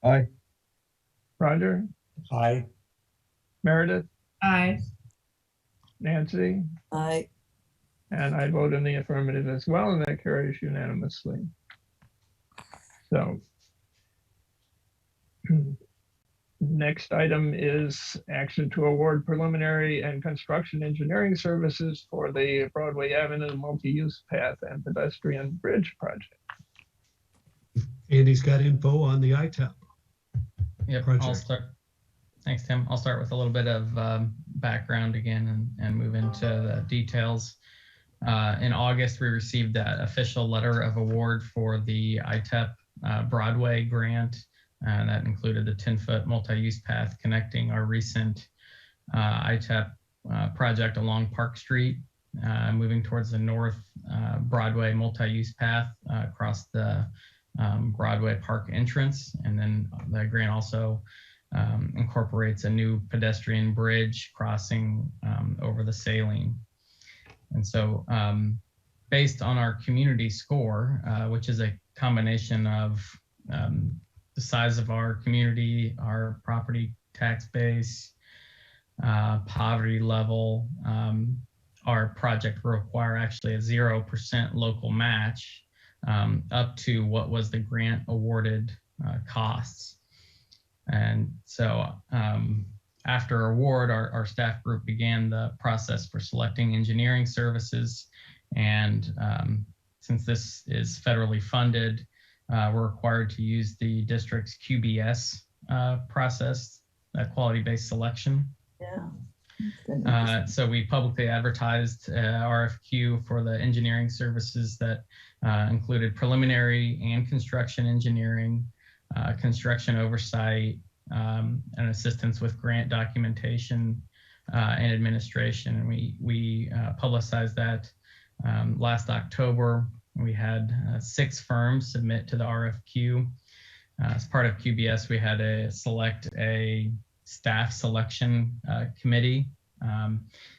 Aye. Roger. Aye. Meredith. Aye. Nancy. Aye. And I vote in the affirmative as well, and that carries unanimously. So next item is action to award preliminary and construction engineering services for the Broadway Avenue multi-use path and pedestrian bridge project. Andy's got info on the ITAP. Yep, project. I'll start. Thanks, Tim. I'll start with a little bit of background again and move into the details. In August, we received that official letter of award for the ITEP Broadway grant. That included the 10-foot multi-use path connecting our recent ITEP project along Park Street, moving towards the north Broadway multi-use path across the Broadway Park entrance. And then the grant also incorporates a new pedestrian bridge crossing over the Saline. And so based on our community score, which is a combination of the size of our community, our property tax base, poverty level, our project will require actually a 0% local match up to what was the grant awarded costs. And so after award, our staff group began the process for selecting engineering services. And since this is federally funded, we're required to use the district's QBS process, quality-based selection. Yeah. So we publicly advertised RFQ for the engineering services that included preliminary and construction engineering, construction oversight, and assistance with grant documentation and administration. And we publicized that last October. We had 6 firms submit to the RFQ. As part of QBS, we had to select a staff selection committee,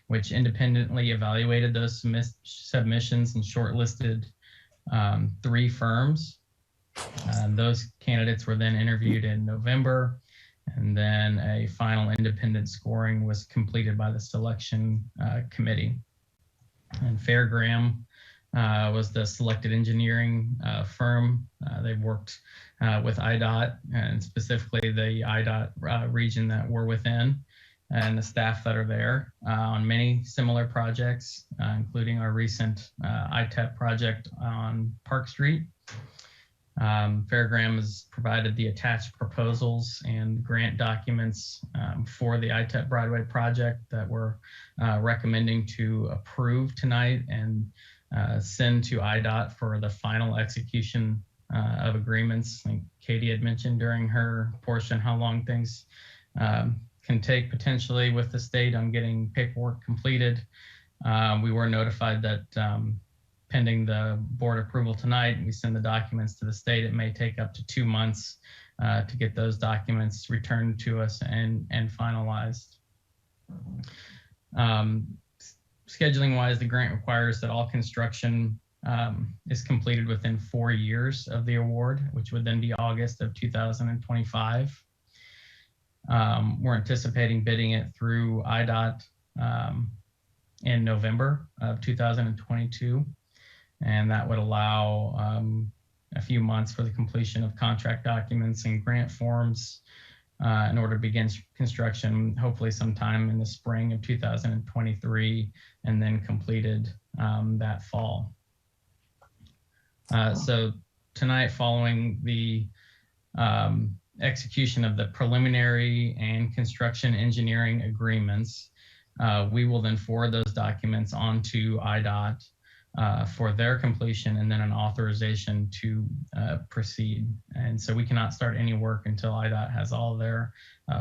which independently evaluated those submissions and shortlisted 3 firms. Those candidates were then interviewed in November, and then a final independent scoring was completed by the selection committee. And Fairgram was the selected engineering firm. They worked with IDOT, and specifically the IDOT region that we're within, and the staff that are there on many similar projects, including our recent ITEP project on Park Street. Fairgram has provided the attached proposals and grant documents for the ITEP Broadway project that we're recommending to approve tonight and send to IDOT for the final execution of agreements. Like Katie had mentioned during her portion, how long things can take potentially with the state on getting paperwork completed. We were notified that pending the board approval tonight, and we send the documents to the state, it may take up to 2 months to get those documents returned to us and finalized. Scheduling wise, the grant requires that all construction is completed within 4 years of the award, which would then be August of 2025. We're anticipating bidding it through IDOT in November of 2022. And that would allow a few months for the completion of contract documents and grant forms in order to begin construction, hopefully sometime in the spring of 2023, and then completed that fall. So tonight, following the execution of the preliminary and construction engineering agreements, we will then forward those documents on to IDOT for their completion and then an authorization to proceed. And so we cannot start any work until IDOT has all of their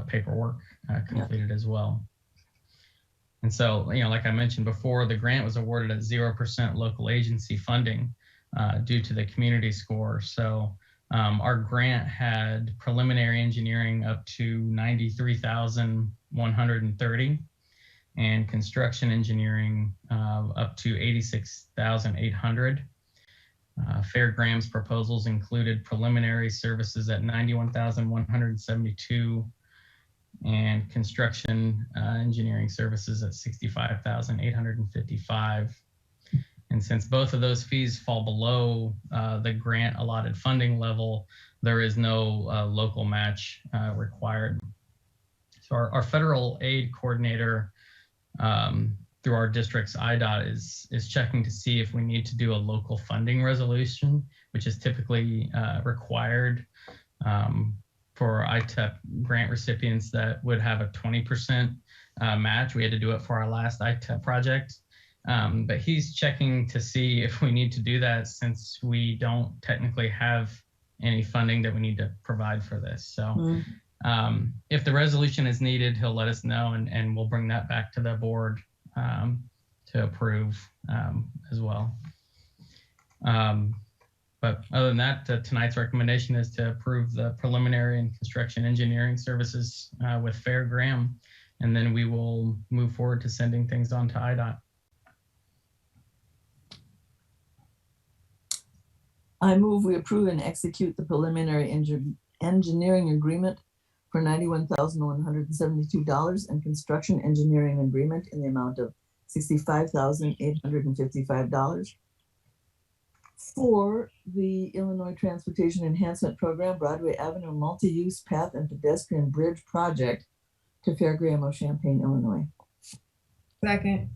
paperwork completed as well. And so, you know, like I mentioned before, the grant was awarded at 0% local agency funding due to the community score. So our grant had preliminary engineering up to 93,130 and construction engineering up to 86,800. Fairgrounds proposals included preliminary services at 91,172 and construction engineering services at 65,855. And since both of those fees fall below the grant allotted funding level, there is no local match required. So our federal aid coordinator through our district's IDOT is checking to see if we need to do a local funding resolution, which is typically required for ITEP grant recipients that would have a 20% match. We had to do it for our last ITEP project. But he's checking to see if we need to do that since we don't technically have any funding that we need to provide for this. So if the resolution is needed, he'll let us know and we'll bring that back to the board to approve as well. But other than that, tonight's recommendation is to approve the preliminary and construction engineering services with Fair Graham, and then we will move forward to sending things on to IDOT. I move we approve and execute the preliminary engineering agreement for $91,172 and construction engineering agreement in the amount of $65,855 for the Illinois Transportation Enhancement Program Broadway Avenue Multi-Use Path and Pedestrian Bridge Project to Fair Graham of Champaign, Illinois. Second.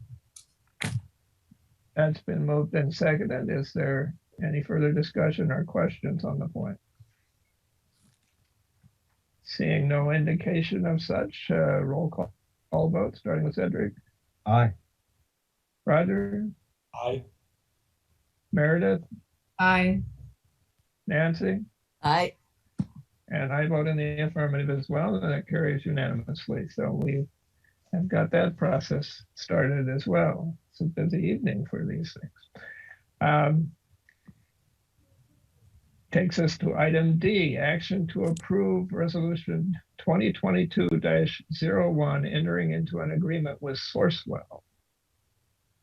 That's been moved and seconded. Is there any further discussion or questions on the point? Seeing no indication of such, roll call vote, starting with Cedric. Aye. Roger. Aye. Meredith. Aye. Nancy. Aye. And I vote in the affirmative as well, and that carries unanimously. So we have got that process started as well. It's a busy evening for these things. Takes us to item D, action to approve resolution 2022-01, entering into an agreement with Sourcewell.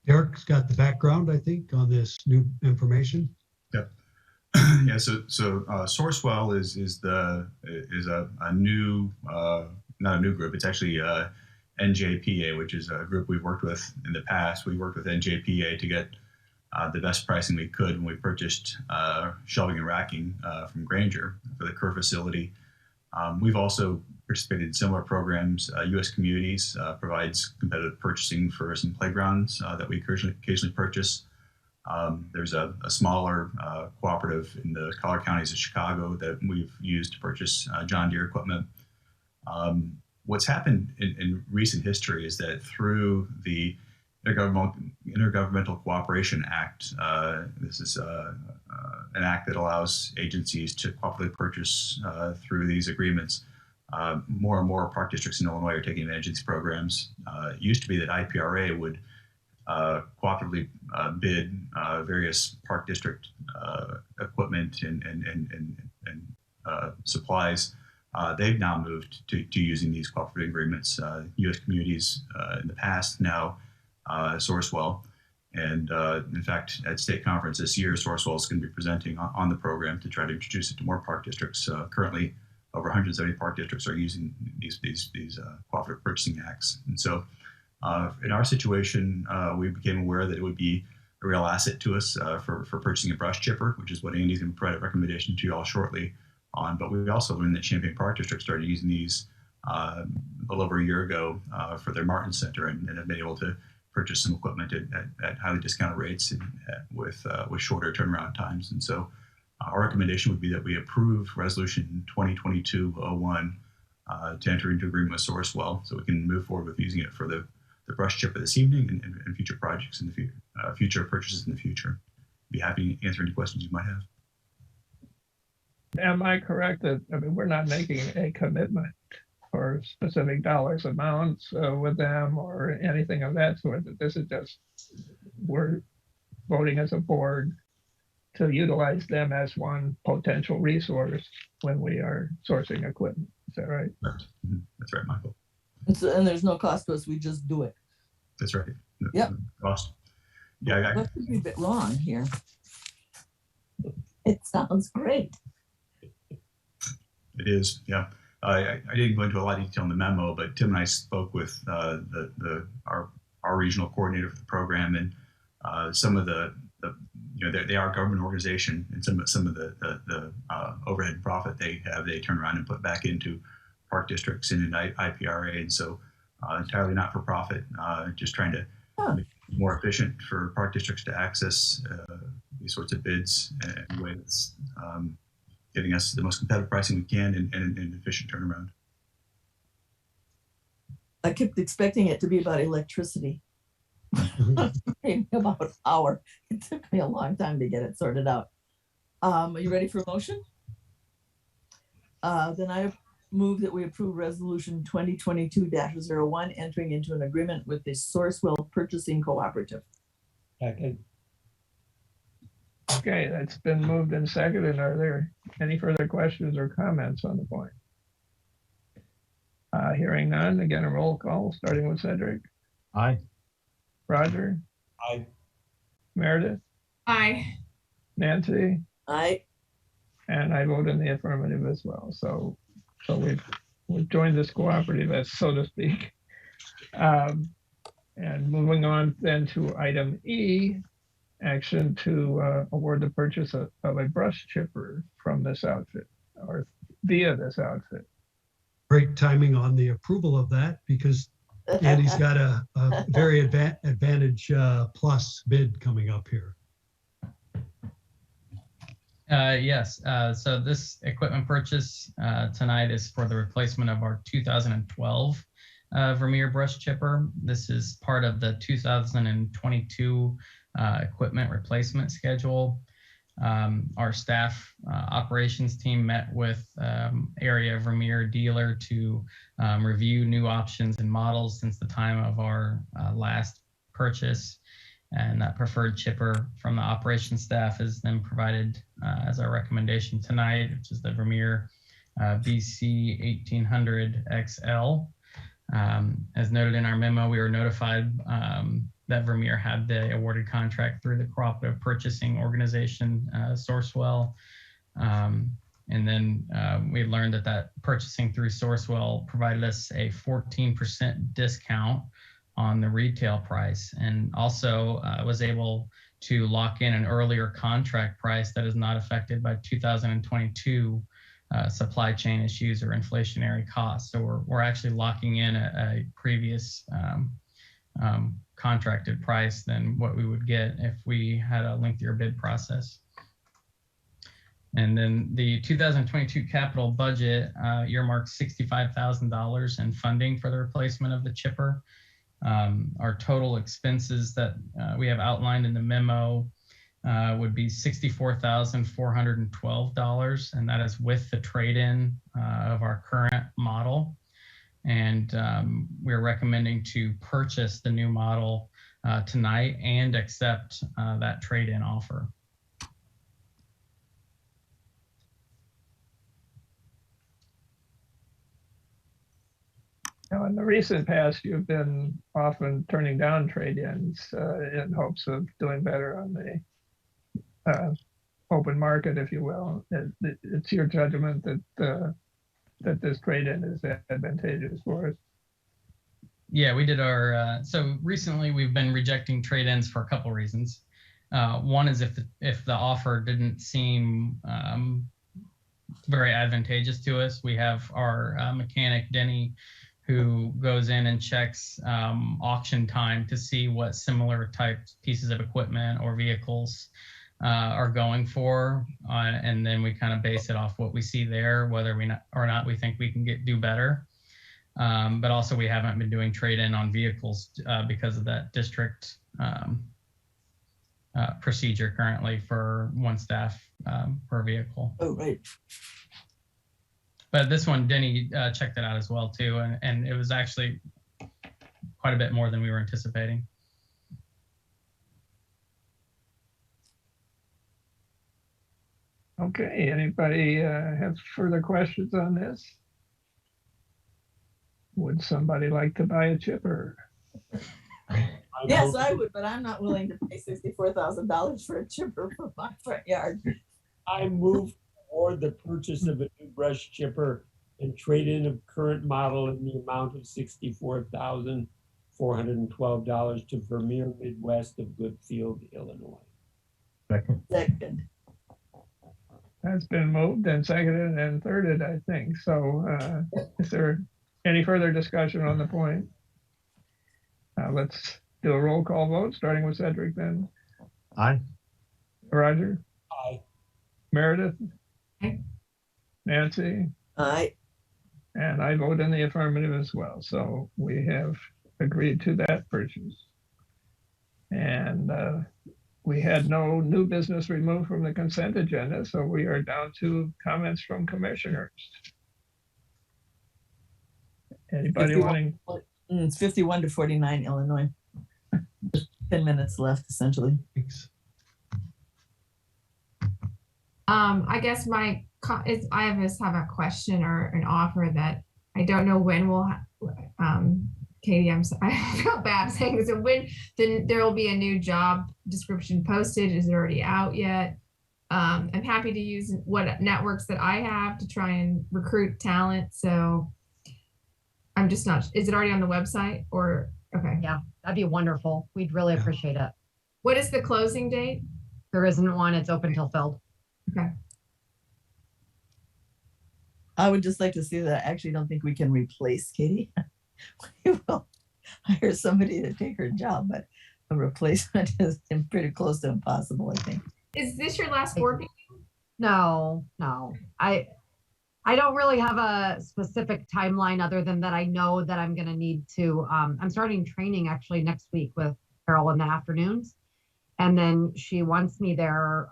Derek's got the background, I think, on this new information. Yep. Yeah. So Sourcewell is a new not a new group. It's actually NJPA, which is a group we've worked with in the past. We worked with NJPA to get the best pricing we could when we purchased shelving and racking from Granger for the Kerr facility. We've also participated in similar programs. U.S. Communities provides competitive purchasing for some playgrounds that we occasionally purchase. There's a smaller cooperative in the collar counties of Chicago that we've used to purchase John Deere equipment. What's happened in recent history is that through the Intergovernmental Cooperation Act, this is an act that allows agencies to cooperatively purchase through these agreements. More and more park districts in Illinois are taking advantage of these programs. It used to be that IPRA would cooperatively bid various park district equipment and supplies. They've now moved to using these cooperative agreements. U.S. Communities in the past, now Sourcewell. And in fact, at state conference this year, Sourcewell is going to be presenting on the program to try to introduce it to more park districts. Currently, over 170 park districts are using these cooperative purchasing acts. And so in our situation, we became aware that it would be a real asset to us for purchasing a brush chipper, which is what Andy's going to provide a recommendation to you all shortly on. But we also learned that Champaign Park District started using these a little over a year ago for their Martin Center and have been able to purchase some equipment at highly discounted rates and with shorter turnaround times. And so our recommendation would be that we approve Resolution 2022-01 to enter into agreement with Sourcewell so we can move forward with using it for the brush chipper this evening and future projects in the future, future purchases in the future. Be happy to answer any questions you might have. Am I correct that, I mean, we're not making a commitment for specific dollars amounts with them or anything of that sort, that this is just, we're voting as a board to utilize them as one potential resource when we are sourcing equipment. Is that right? Right. Mm-hmm. That's right, Michael. And there's no cost to us, we just do it. That's right. Yep. Cost. Yeah. What could be a bit wrong here? It sounds great. It is, yeah. I didn't go into a lot of detail in the memo, but Tim and I spoke with our regional coordinator for the program, and some of the they are a government organization, and some of the overhead and profit they have, they turn around and put back into park districts and in IPRA, and so entirely not for profit, just trying to make it more efficient for park districts to access these sorts of bids in a way that's getting us the most competitive pricing we can and efficient turnaround. I kept expecting it to be about electricity. About an hour. It took me a long time to get it sorted out. Are you ready for a motion? Then I move that we approve Resolution 2022-01, entering into an agreement with the Sourcewell Purchasing Cooperative. Second. Okay, that's been moved and seconded. Are there any further questions or comments on the point? Hearing none, again, a roll call, starting with Cedric. Aye. Roger. Aye. Meredith. Aye. Nancy. Aye. And I vote in the affirmative as well. So we've joined this cooperative, as so to speak. And moving on then to item E, action to award the purchase of a brush chipper from this outfit or via this outfit. Great timing on the approval of that, because Andy's got a very advantage plus bid coming up here. Yes, so this equipment purchase tonight is for the replacement of our 2012 Vermeer brush chipper. This is part of the 2022 equipment replacement schedule. Our staff operations team met with area Vermeer dealer to review new options and models since the time of our last purchase. And that preferred chipper from the operations staff is then provided as our recommendation tonight, which is the Vermeer BC 1800 XL. As noted in our memo, we were notified that Vermeer had the awarded contract through the Cooperative Purchasing Organization, Sourcewell. And then we learned that purchasing through Sourcewell provided us a 14% discount on the retail price, and also was able to lock in an earlier contract price that is not affected by 2022 supply chain issues or inflationary costs. So we're actually locking in a previous contracted price than what we would get if we had a lengthier bid process. And then the 2022 capital budget earmarks $65,000 in funding for the replacement of the chipper. Our total expenses that we have outlined in the memo would be $64,412, and that is with the trade-in of our current model. And we're recommending to purchase the new model tonight and accept that trade-in offer. Now, in the recent past, you've been often turning down trade-ins in hopes of doing better on the open market, if you will. It's your judgment that that this trade-in is advantageous for us. Yeah, we did our, so recently we've been rejecting trade-ins for a couple reasons. One is if the offer didn't seem very advantageous to us. We have our mechanic, Denny, who goes in and checks auction time to see what similar type pieces of equipment or vehicles are going for. And then we kind of base it off what we see there, whether or not we think we can do better. But also we haven't been doing trade-in on vehicles because of that district procedure currently for one staff per vehicle. Oh, right. But this one, Denny checked it out as well too, and it was actually quite a bit more than we were anticipating. Okay, anybody have further questions on this? Would somebody like to buy a chipper? Yes, I would, but I'm not willing to pay $64,000 for a chipper for my front yard. I move for the purchase of a new brush chipper and trade-in of current model in the amount of $64,412 to Vermeer Midwest of Goodfield, Illinois. Second. Second. That's been moved and seconded and thirded, I think. So is there any further discussion on the point? Let's do a roll call vote, starting with Cedric then. Aye. Roger? Aye. Meredith? Aye. Nancy? Aye. And I vote in the affirmative as well. So we have agreed to that purchase. And we had no new business removed from the consent agenda, so we are down to comments from commissioners. Anybody 51. wanting? It's 51 to 49, Illinois. 10 minutes left, essentially. Thanks. I guess I just have a question or an offer that I don't know when we'll. Katie, I feel bad saying this. When then there will be a new job description posted? Is it already out yet? I'm happy to use what networks that I have to try and recruit talent. So I'm just not. Is it already on the website or okay? Yeah, that'd be wonderful. We'd really appreciate it. What is the closing date? There isn't one. It's open till filled. Okay. I would just like to see that. I actually don't think we can replace Katie. We will hire somebody to take her job, but a replacement is pretty close to impossible, I think. Is this your last board meeting? No. I don't really have a specific timeline other than that I know that I'm going to need to, I'm starting training actually next week with Carol in the afternoons. And then she wants me there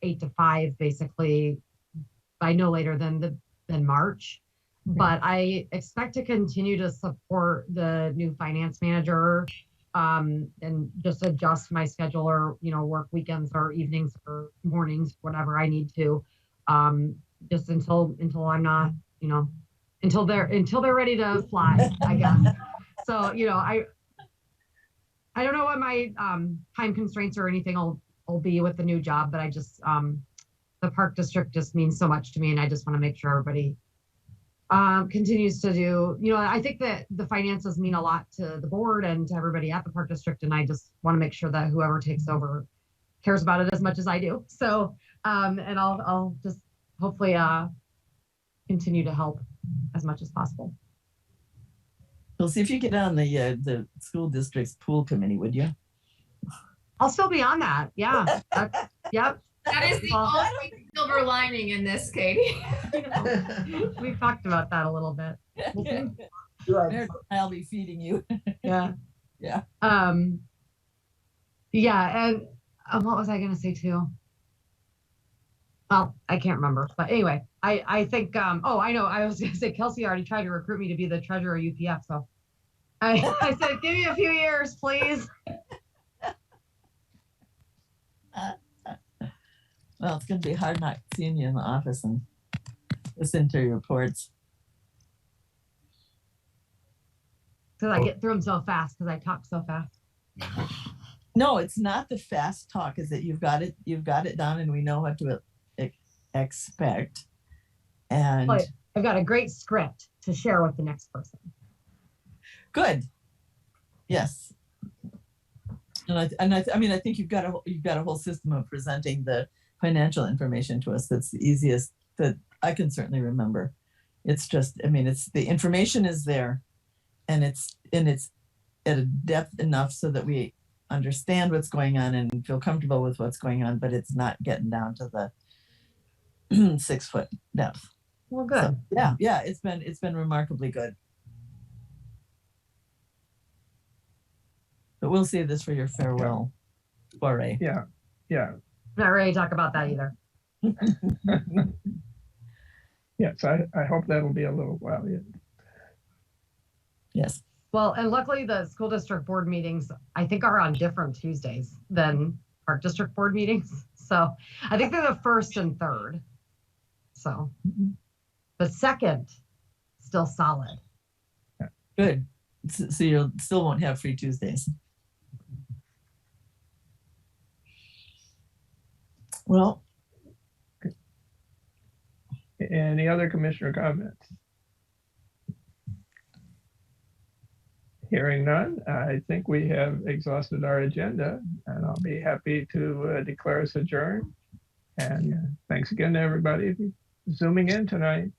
8 to 5, basically, by no later than March. Okay. But I expect to continue to support the new finance manager and just adjust my schedule or, work weekends or evenings or mornings, whatever I need to, just until I'm not, until they're ready to fly, I guess. So, I don't know what my time constraints or anything will be with the new job, but I just, the park district just means so much to me, and I just want to make sure everybody continues to do, I think that the finances mean a lot to the board and to everybody at the park district. And I just want to make sure that whoever takes over cares about it as much as I do. So, and I'll just hopefully continue to help as much as possible. We'll see if you get on the school district's pool committee, would you? I'll still be on that. Yeah. Yep. That is the only silver lining in this, Katie. We've talked about that a little bit. I'll be feeding you. Yeah. Yeah. Yeah. And what was I going to say too? Well, I can't remember. But anyway, I think, I know. I was going to say Kelsey already tried to recruit me to be the treasurer of UPF. So I said, give me a few years, please. Well, it's gonna be hard not seeing you in the office and listening to your reports. Because I get through them so fast because I talk so fast. No, it's not the fast talk, is that you've got it down and we know what to expect. And But I've got a great script to share with the next person. good. Yes. And I mean, I think you've got a whole system of presenting the financial information to us that's the easiest that I can certainly remember. It's just, I mean, it's the information is there, and it's at a depth enough so that we understand what's going on and feel comfortable with what's going on, but it's not getting down to the 6 foot depth. Well, good. So, yeah, it's been remarkably good. But we'll save this for your farewell foray. Yeah. I'm not ready to talk about that either. Yes, I hope that'll be a little while yet. Yes. Well, and luckily the school district board meetings, I think, are on different Tuesdays than park district board meetings. So I think they're the 1st and 3rd. So, but 2nd, still solid. Good. So you still won't have free Tuesdays. Well, Any other commissioner comments? Hearing none, I think we have exhausted our agenda, and I'll be happy to declare us adjourned. And thanks again to everybody zooming in tonight.